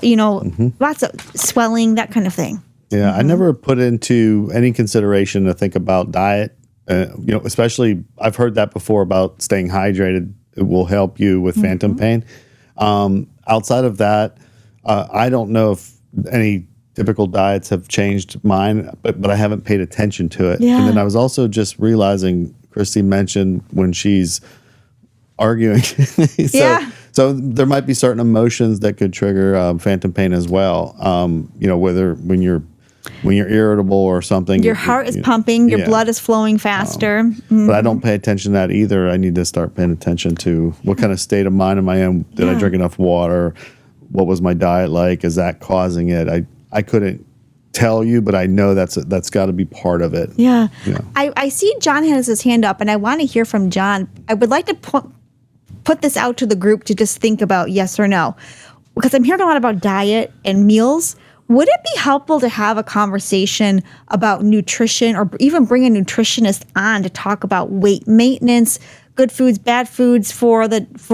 lots of swelling, that kind of thing. Yeah, I never put into any consideration to think about diet. Especially I've heard that before about staying hydrated. It will help you with phantom pain. Outside of that, I don't know if any typical diets have changed mine, but I haven't paid attention to it. Yeah. And then I was also just realizing Christy mentioned when she's arguing. So there might be certain emotions that could trigger phantom pain as well. Whether when you're irritable or something, your heart is pumping, your blood is flowing faster. But I don't pay attention to that either. I need to start paying attention to what kind of state of mind am I in? Did I drink enough water? What was my diet like? Is that causing it? I couldn't tell you, but I know that's got to be part of it. Yeah. I see John has his hand up, and I want to hear from John. I would like to put this out to the group to just think about yes or no, because I'm hearing a lot about diet and meals. Would it be helpful to have a conversation about nutrition, or even bring a nutritionist on to talk about weight maintenance, good foods, bad foods for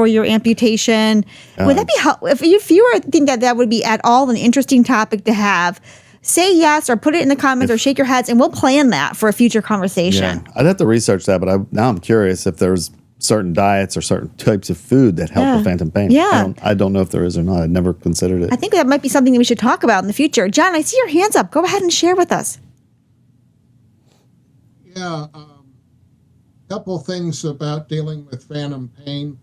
your amputation? Would that be helpful? If you think that would be at all an interesting topic to have, say yes, or put it in the comments, or shake your heads, and we'll plan that for a future conversation. Yeah, I'd have to research that, but now I'm curious if there's certain diets or certain types of food that help with phantom pain. Yeah. I don't know if there is or not. I'd never considered it. I think that might be something that we should talk about in the future. John, I see your hands up. Go ahead and share with us. Yeah, couple things about dealing with phantom pain.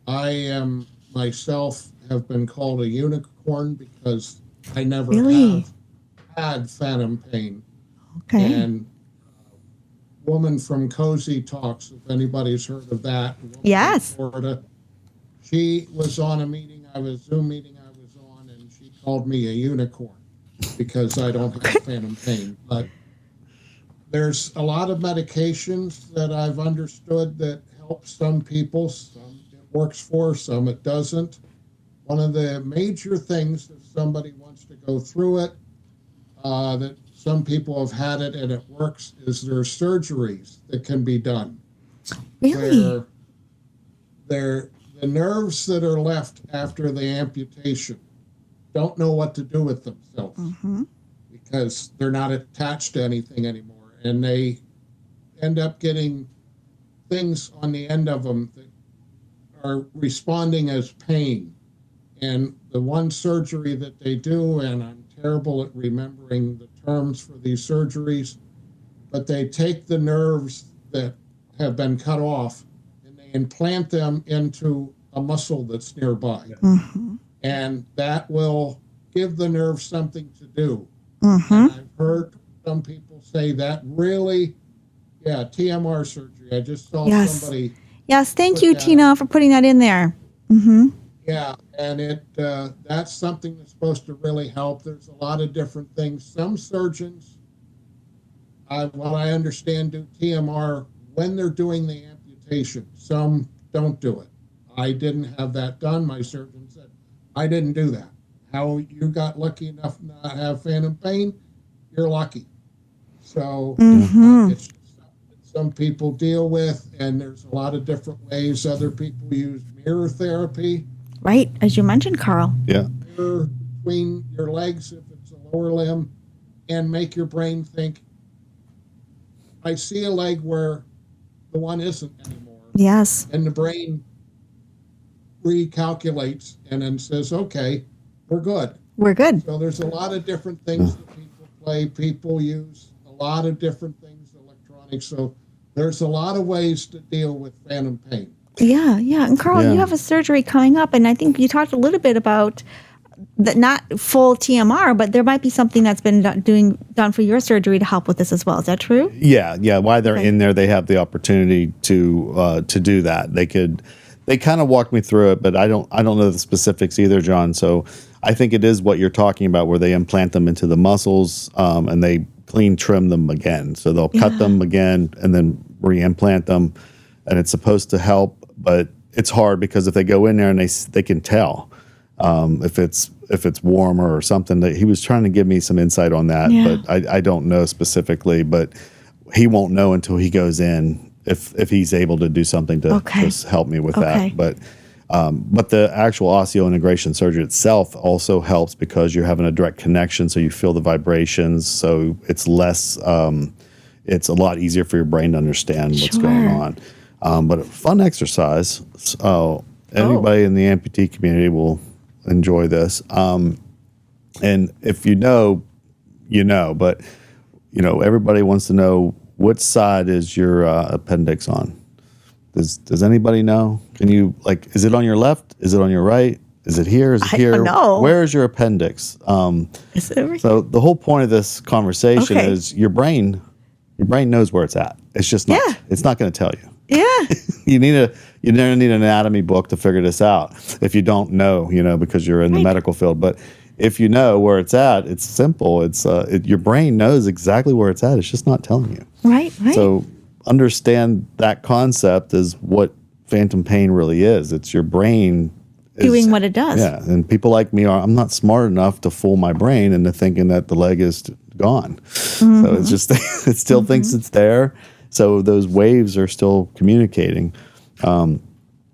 I myself have been called a unicorn because I never have had phantom pain. Okay. And woman from Cozy Talks, if anybody's heard of that. Yes. Florida. She was on a meeting, Zoom meeting I was on, and she called me a unicorn because I don't have phantom pain. But there's a lot of medications that I've understood that help some people. Some it works for, some it doesn't. One of the major things, if somebody wants to go through it, that some people have had it and it works, is there are surgeries that can be done. Really? The nerves that are left after the amputation don't know what to do with themselves because they're not attached to anything anymore. And they end up getting things on the end of them that are responding as pain. And the one surgery that they do, and I'm terrible at remembering the terms for these surgeries, but they take the nerves that have been cut off and they implant them into a muscle that's nearby. And that will give the nerve something to do. And I've heard some people say that really, TMR surgery. I just saw somebody. Yes, thank you, Tina, for putting that in there. Yeah, and that's something that's supposed to really help. There's a lot of different things. Some surgeons, what I understand, do TMR when they're doing the amputation. Some don't do it. I didn't have that done. My surgeon said, I didn't do that. How you got lucky enough to not have phantom pain, you're lucky. So it's something that some people deal with, and there's a lot of different ways. Other people use mirror therapy. Right, as you mentioned, Carl. Yeah. Mirror between your legs if it's a lower limb, and make your brain think, I see a leg where the one isn't anymore. Yes. And the brain recalculates and then says, okay, we're good. We're good. So there's a lot of different things that people play. People use a lot of different things, electronics. So there's a lot of ways to deal with phantom pain. Yeah. And Carl, you have a surgery coming up, and I think you talked a little bit about not full TMR, but there might be something that's been done for your surgery to help with this as well. Is that true? Yeah. While they're in there, they have the opportunity to do that. They kind of walked me through it, but I don't know the specifics either, John. So I think it is what you're talking about, where they implant them into the muscles and they clean trim them again. So they'll cut them again and then re-implant them, and it's supposed to help, but it's hard because if they go in there and they can tell if it's warmer or something. That he was trying to give me some insight on that, but I don't know specifically. But he won't know until he goes in if he's able to do something to just help me with that. But the actual osseointegration surgery itself also helps because you're having a direct connection, so you feel the vibrations. So it's less. It's a lot easier for your brain to understand what's going on. But a fun exercise. So anybody in the amputee community will enjoy this. And if you know, but everybody wants to know, which side is your appendix on? Does anybody know? Can you, is it on your left? Is it on your right? Is it here? Is it here? I don't know. Where is your appendix? Is it over here? So the whole point of this conversation is your brain knows where it's at. It's just not, it's not going to tell you. Yeah. You never need an anatomy book to figure this out if you don't know, because you're in the medical field. But if you know where it's at, it's simple. It's your brain knows exactly where it's at. It's just not telling you. Right. So understand that concept is what phantom pain really is. It's your brain doing what it does. Yeah. And people like me I'm not smart enough to fool my brain into thinking that the leg is gone. So it's just it still thinks it's there. So those waves are still communicating. And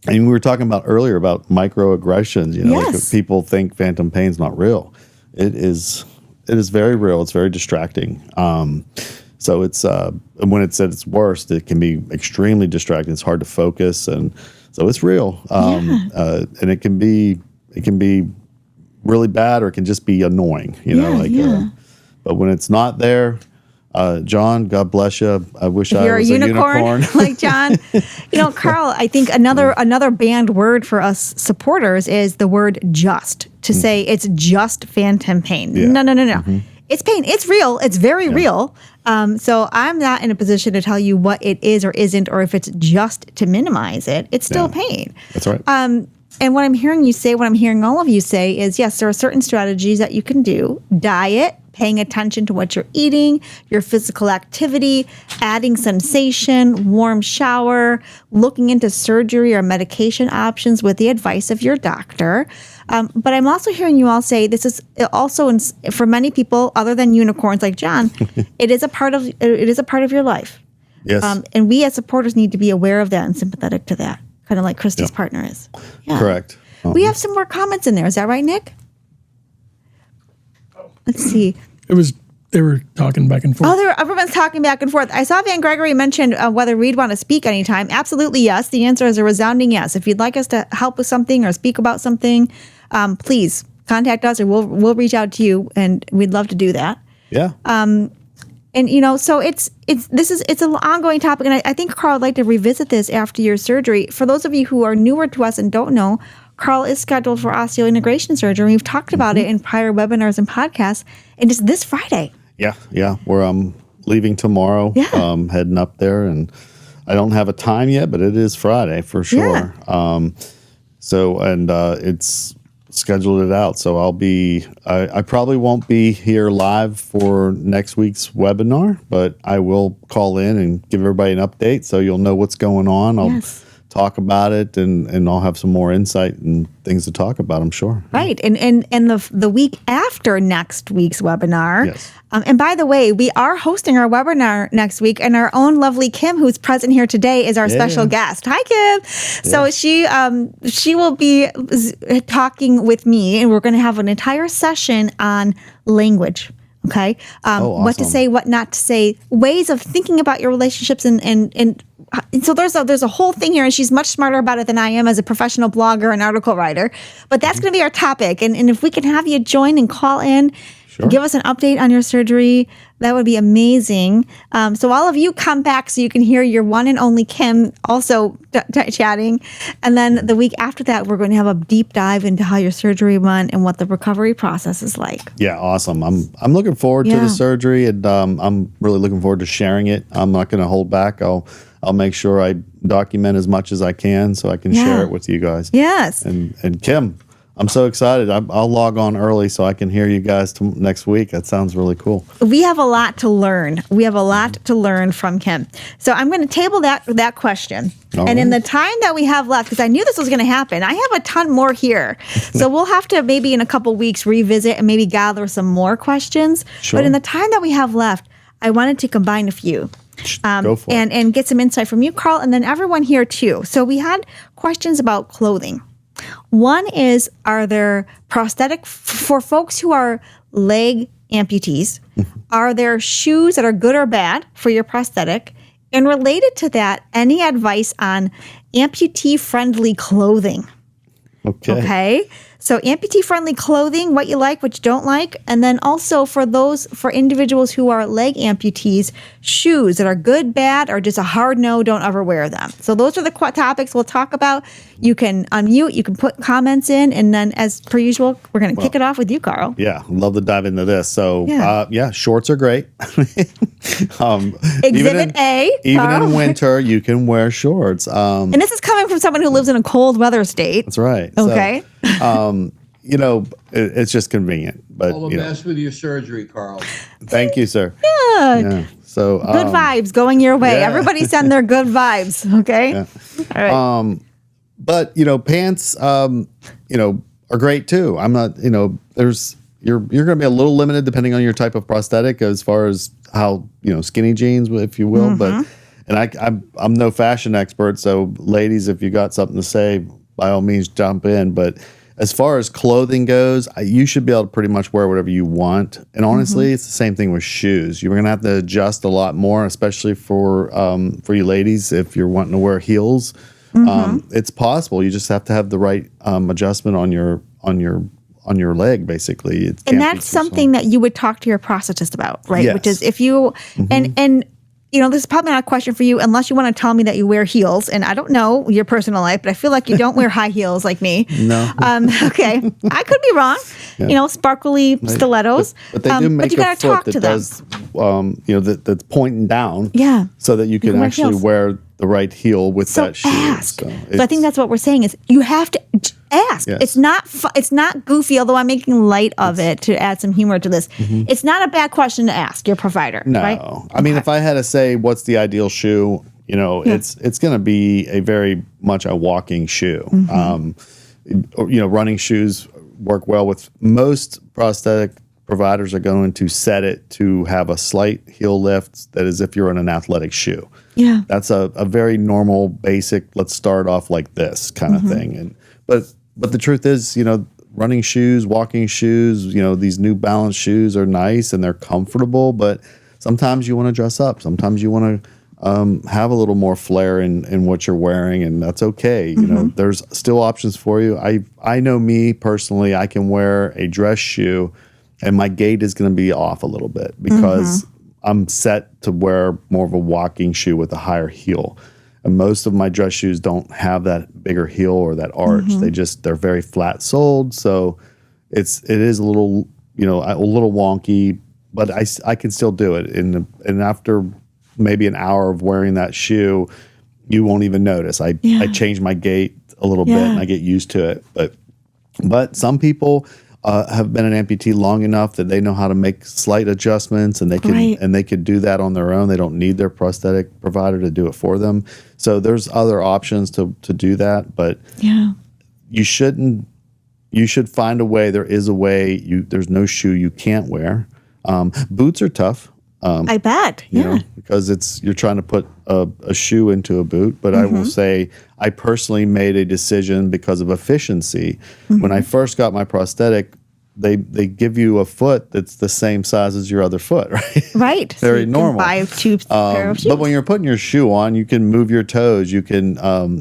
we were talking about earlier about microaggressions. Like people think phantom pain's not real. It is very real. It's very distracting. So it's when it's at its worst, it can be extremely distracting. It's hard to focus, and so it's real. And it can be really bad, or it can just be annoying. But when it's not there. John, God bless you. I wish I was a unicorn like John. Carl, I think another banned word for us supporters is the word just, to say it's just phantom pain. Yeah. No. It's pain. It's real. It's very real. So I'm not in a position to tell you what it is or isn't, or if it's just to minimize it. It's still pain. That's right. And what I'm hearing you say, what I'm hearing all of you say is, yes, there are certain strategies that you can do. Diet, paying attention to what you're eating, your physical activity, adding sensation, warm shower, looking into surgery or medication options with the advice of your doctor. But I'm also hearing you all say this is also for many people other than unicorns like John, it is a part of your life. Yes. And we as supporters need to be aware of that and sympathetic to that, kind of like Christy's partner is. Yeah. Correct. We have some more comments in there. Is that right, Nick? Let's see. They were talking back and forth. Oh, everyone's talking back and forth. I saw Van Gregory mention whether we'd want to speak anytime. Absolutely yes. The answer is a resounding yes. If you'd like us to help with something or speak about something, please contact us, or we'll reach out to you, and we'd love to do that. Yeah. And so it's an ongoing topic, and I think Carl would like to revisit this after your surgery. For those of you who are newer to us and don't know, Carl is scheduled for osseointegration surgery. We've talked about it in prior webinars and podcasts, and it's this Friday. Yeah. We're leaving tomorrow. Heading up there, and I don't have a time yet, but it is Friday for sure. It's scheduled it out. So I probably won't be here live for next week's webinar, but I will call in and give everybody an update so you'll know what's going on. I'll talk about it, and I'll have some more insight and things to talk about, I'm sure. Right. And the week after next week's webinar. Yes. And by the way, we are hosting our webinar next week, and our own lovely Kim, who's present here today, is our special guest. Hi, Kim. So she will be talking with me, and we're going to have an entire session on language. Okay. Awesome. What to say, what not to say, ways of thinking about your relationships, and so there's a whole thing here, and she's much smarter about it than I am as a professional blogger and article writer. But that's going to be our topic, and if we can have you join and call in, give us an update on your surgery, That would be amazing. So all of you come back so you can hear your one and only Kim also chatting. And then the week after that, we're going to have a deep dive into how your surgery went and what the recovery process is like. Yeah, awesome. I'm looking forward to the surgery, and I'm really looking forward to sharing it. I'm not going to hold back. I'll make sure I document as much as I can so I can share it with you guys. Yes. And Kim, I'm so excited. I'll log on early so I can hear you guys next week. That sounds really cool. We have a lot to learn. We have a lot to learn from Kim. So I'm going to table that question. And in the time that we have left, because I knew this was going to happen, I have a ton more here. So we'll have to maybe in a couple weeks revisit and maybe gather some more questions. Sure. But in the time that we have left, I wanted to combine a few. Go for it. And get some insight from you, Carl, and then everyone here too. So we had questions about clothing. One is, are there prosthetic for folks who are leg amputees? Are there shoes that are good or bad for your prosthetic? And related to that, any advice on amputee-friendly clothing? Okay. So amputee-friendly clothing, what you like, what you don't like. And then also for individuals who are leg amputees, shoes that are good, bad, or just a hard no, don't ever wear them. So those are the topics we'll talk about. You can unmute, you can put comments in, and then as per usual, we're going to kick it off with you, Carl. Yeah, I'd love to dive into this. So shorts are great. Exhibit A. Even Carl. in winter, you can wear shorts. And this is coming from someone who lives in a cold weather state. That's right. Okay. So, it's just convenient. But All the best with your surgery, Carl. Thank you, sir. Yeah. So good vibes going your way. yeah. Everybody send their good vibes. Okay. Yeah. All right. But pants, are great too. I'm not, you're going to be a little limited depending on your type of prosthetic as far as how skinny jeans, if you will. But I'm no fashion expert, so ladies, if you got something to say, by all means jump in. But as far as clothing goes, you should be able to pretty much wear whatever you want. And honestly, it's the same thing with shoes. You're going to have to adjust a lot more, especially for you ladies if you're wanting to wear heels. It's possible. You just have to have the right adjustment on your leg, basically. And that's something that you would talk to your prosthetist about, right? Yes. Which is if you and this is probably not a question for you unless you want to tell me that you wear heels. And I don't know your personal life, but I feel like you don't wear high heels like me. No. Okay. I could be wrong. Yeah. Sparkly stilettos. But they do make you gotta a foot talk that to them. does, that's pointing down. Yeah. So that you can wear actually heels. wear the right heel with So that shoe. ask. So So I think that's what we're saying is you have to ask. Yes. It's not goofy, although I'm making light of it to add some humor to this. It's not a bad question to ask your provider. No. Right? I mean, if I had to say what's the ideal shoe, it's going to be a very much a walking shoe. Running shoes work well with most prosthetic providers are going to set it to have a slight heel lift that is if you're in an athletic shoe. Yeah. That's a very normal, basic, let's start off like this kind of thing. But the truth is, running shoes, walking shoes, these New Balance shoes are nice and they're comfortable, but sometimes you want to dress up. Sometimes you want to have a little more flair in what you're wearing, and that's okay. There's still options for you. I know me personally, I can wear a dress shoe and my gait is going to be off a little bit because I'm set to wear more of a walking shoe with a higher heel. And most of my dress shoes don't have that bigger heel or that arch. They're very flat soled. So it is a little, a little wonky, but I can still do it. And after maybe an hour of wearing that shoe, you won't even notice. I change my gait a little bit and I get used to it. But some people have been an amputee long enough that they know how to make slight adjustments, and they could do that on their own. They don't need their prosthetic provider to do it for them. So there's other options to do that, but you shouldn't. You should find a way. There is a way. There's no shoe you can't wear. Boots are tough. I bet. Because you're trying to put a shoe into a boot. But I will say I personally made a decision because of efficiency. When I first got my prosthetic, they give you a foot that's the same size as your other foot, right? Right. Very so normal. Buy two pair of shoes. But when you're putting your shoe on, you can move your toes. You can,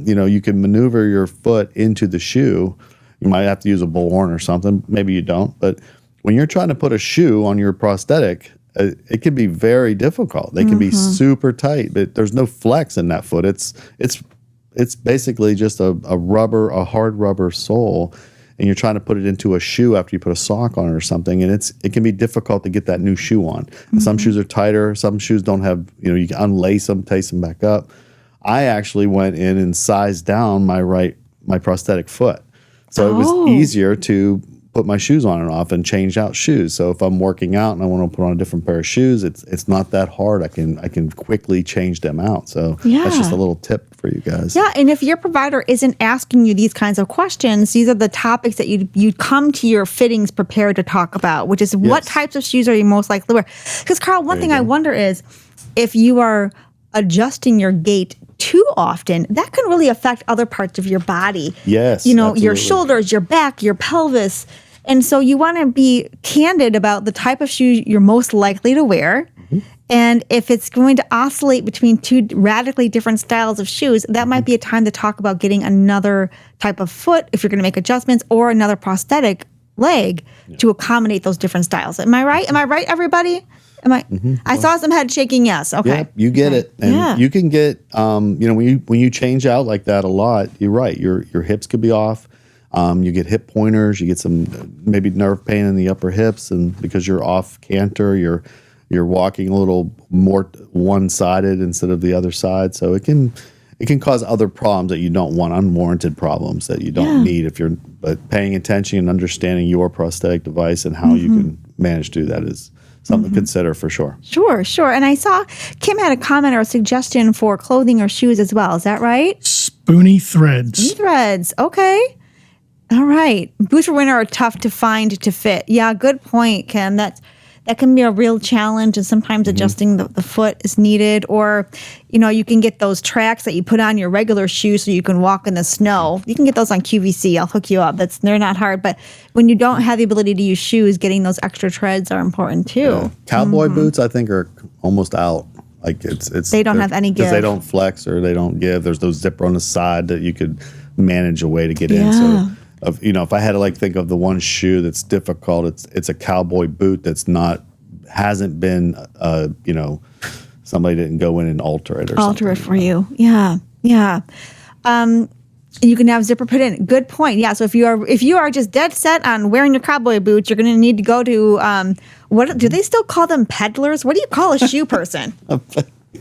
you can maneuver your foot into the shoe. You might have to use a bullhorn or something. Maybe you don't. But when you're trying to put a shoe on your prosthetic, it can be very difficult. They can be super tight, but there's no flex in that foot. It's basically just a hard rubber sole, and you're trying to put it into a shoe after you put a sock on it or something, and it can be difficult to get that new shoe on. Some shoes are tighter, some shoes don't have, you can unlace them, taste them back up. I actually went in and sized down my prosthetic foot. So it was easier to put my shoes on and off and change out shoes. So if I'm working out and I want to put on a different pair of shoes, it's not that hard. I can quickly change them out. So that's just a little tip for you guys. Yeah, and if your provider isn't asking you these kinds of questions, these are the topics that you'd come to your fittings prepared to talk about, which is what types of shoes are you most likely to wear? Because Carl, one thing I wonder is if you are adjusting your gait too often, that can really affect other parts of your body. Yes, your absolutely. shoulders, your back, your pelvis. And so you want to be candid about the type of shoe you're most likely to wear. And if it's going to oscillate between two radically different styles of shoes, that might be a time to talk about getting another type of foot if you're going to make adjustments, or another prosthetic leg to accommodate those different styles. Am I right? Am I right, everybody? I saw some head shaking. Yes. Okay. Yeah, you get it, and you can get, when you change out like that a lot, you're right. Your hips could be off. You get hip pointers. You get some maybe nerve pain in the upper hips, and because you're off canter, you're walking a little more one-sided instead of the other side. So it can cause other problems that you don't want, unwarranted problems that you don't need. But paying attention and understanding your prosthetic device and how you can manage to do that is something to consider for sure. Sure. And I saw Kim had a comment or a suggestion for clothing or shoes as well. Is that right? Spoony threads. Threads. Okay. All right. Boots for winter are tough to find to fit. Yeah, good point, Kim. That can be a real challenge, and sometimes adjusting the foot is needed. Or, you can get those tracks that you put on your regular shoes so you can walk in the snow. You can get those on QVC. I'll hook you up. They're not hard. But when you don't have the ability to use shoes, getting those extra treads are important too. Yeah. Cowboy boots, I think, are almost out. Like they don't have any give. Because they don't flex or they don't give. There's those zipper on the side that you could manage a way to get in. So, if I had to think of the one shoe that's difficult, it's a cowboy boot hasn't been somebody didn't go in and alter it for you. Yeah. You can have zipper put in. Good point. Yeah. So if you are just dead set on wearing your cowboy boots, you're going to need to go to what do they still call them? Peddlers? What do you call a shoe person?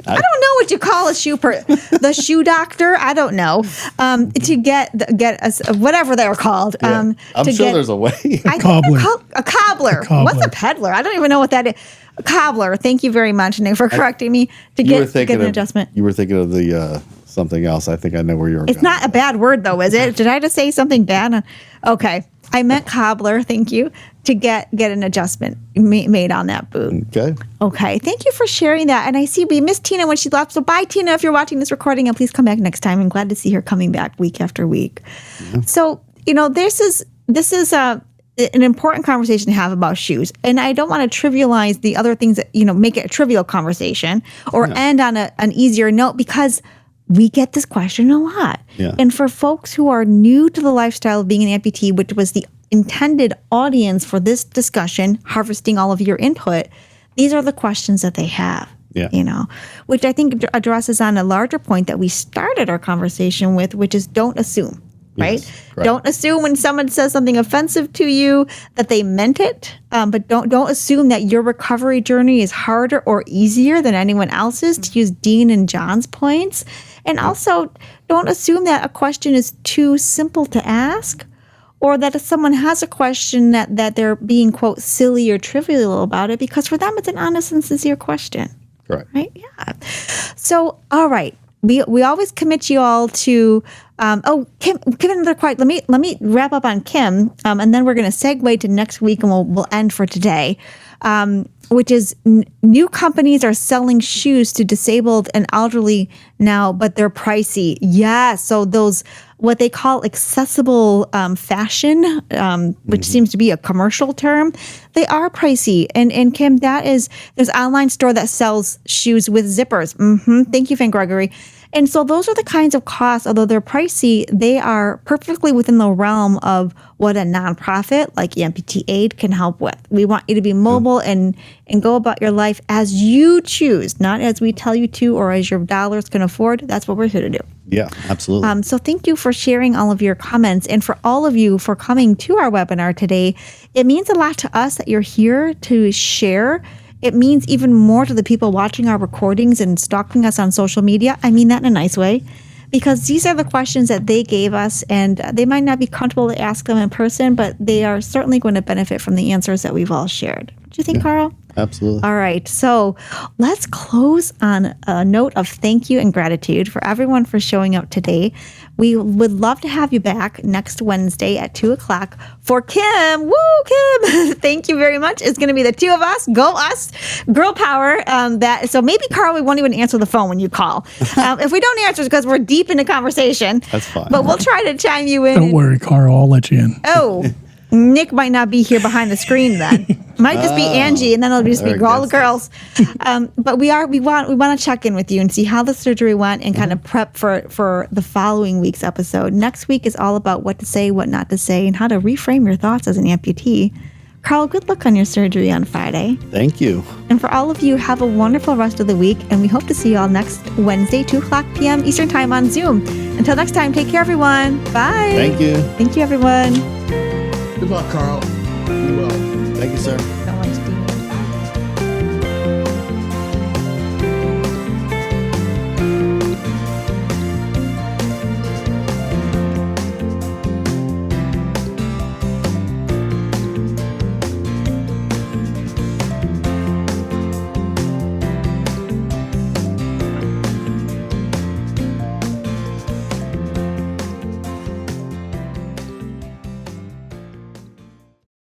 I don't know what you call a shoe the shoe doctor. I don't know. To get us whatever they were called. I'm sure there's a way. A cobbler. A cobbler. What's a peddler? I don't even know what that is. A cobbler. Thank you very much, Nick, for correcting me to get an adjustment. You were thinking of the something else. I think I know where you're going. It's not a bad word though, is it? Did I just say something bad? Okay. I meant cobbler, thank you, to get an adjustment made on that boot. Okay. Thank you for sharing that. And I see we missed Tina when she left. So bye, Tina, if you're watching this recording, and please come back next time. I'm glad to see her coming back week after week. Yeah. So, this is an important conversation to have about shoes. And I don't want to trivialize the other things that, make it a trivial conversation or end on an easier note, because we get this question a lot. Yeah. And for folks who are new to the lifestyle of being an amputee, which was the intended audience for this discussion, harvesting all of your input, these are the questions that they have. Yeah. Which I think addresses on a larger point that we started our conversation with, which is don't assume. Right? Yes, don't assume when someone says something offensive to you that they meant it, but don't assume that your recovery journey is harder or easier than anyone else's, to use Dean and John's points. And also, don't assume that a question is too simple to ask, or that if someone has a question that they're being, quote, silly or trivial about it, because for them it's an honest and sincere question. Correct. Right? Yeah. So, all right. We always commit you all to Kim, another quite. Let me wrap up on Kim, and then we're going to segue to next week, and we'll end for today. Which is new companies are selling shoes to disabled and elderly now, but they're pricey. Yeah, so those what they call accessible fashion, which seems to be a commercial term, they are pricey. And Kim, there's an online store that sells shoes with zippers. Thank you, Van Gregory. And so those are the kinds of costs, although they're pricey, they are perfectly within the realm of what a nonprofit like Amputee Aid can help with. We want you to be mobile and go about your life as you choose, not as we tell you to or as your dollars can afford. That's what we're here to do. Yeah, absolutely. So thank you for sharing all of your comments, and for all of you for coming to our webinar today. It means a lot to us that you're here to share. It means even more to the people watching our recordings and stalking us on social media. I mean that in a nice way, because these are the questions that they gave us, and they might not be comfortable to ask them in person, but they are certainly going to benefit from the answers that we've all shared. Do you think, Carl? Absolutely. All right. So let's close on a note of thank you and gratitude for everyone for showing up today. We would love to have you back next Wednesday at 2:00 for Kim. Woo, Kim. Thank you very much. It's going to be the two of us. Go us. Girl power. So maybe, Carl, we won't even answer the phone when you call. If we don't answer, it's because we're deep into conversation. That's fine. But we'll try to chime you in. Don't worry, Carl. I'll let you in. Oh, Nick might not be here behind the screen then. Might just be Angie, and then it'll just be all the girls. But we want to check in with you and see how the surgery went, and kind of prep for the following week's episode. Next week is all about what to say, what not to say, and how to reframe your thoughts as an amputee. Carl, good luck on your surgery on Friday. Thank you. And for all of you, have a wonderful rest of the week, and we hope to see you all next Wednesday, 2:00 p.m. Eastern Time on Zoom. Until next time, take care, everyone. Bye. Thank you. Thank you, everyone. Good luck, Carl. Be well. Thank you, sir.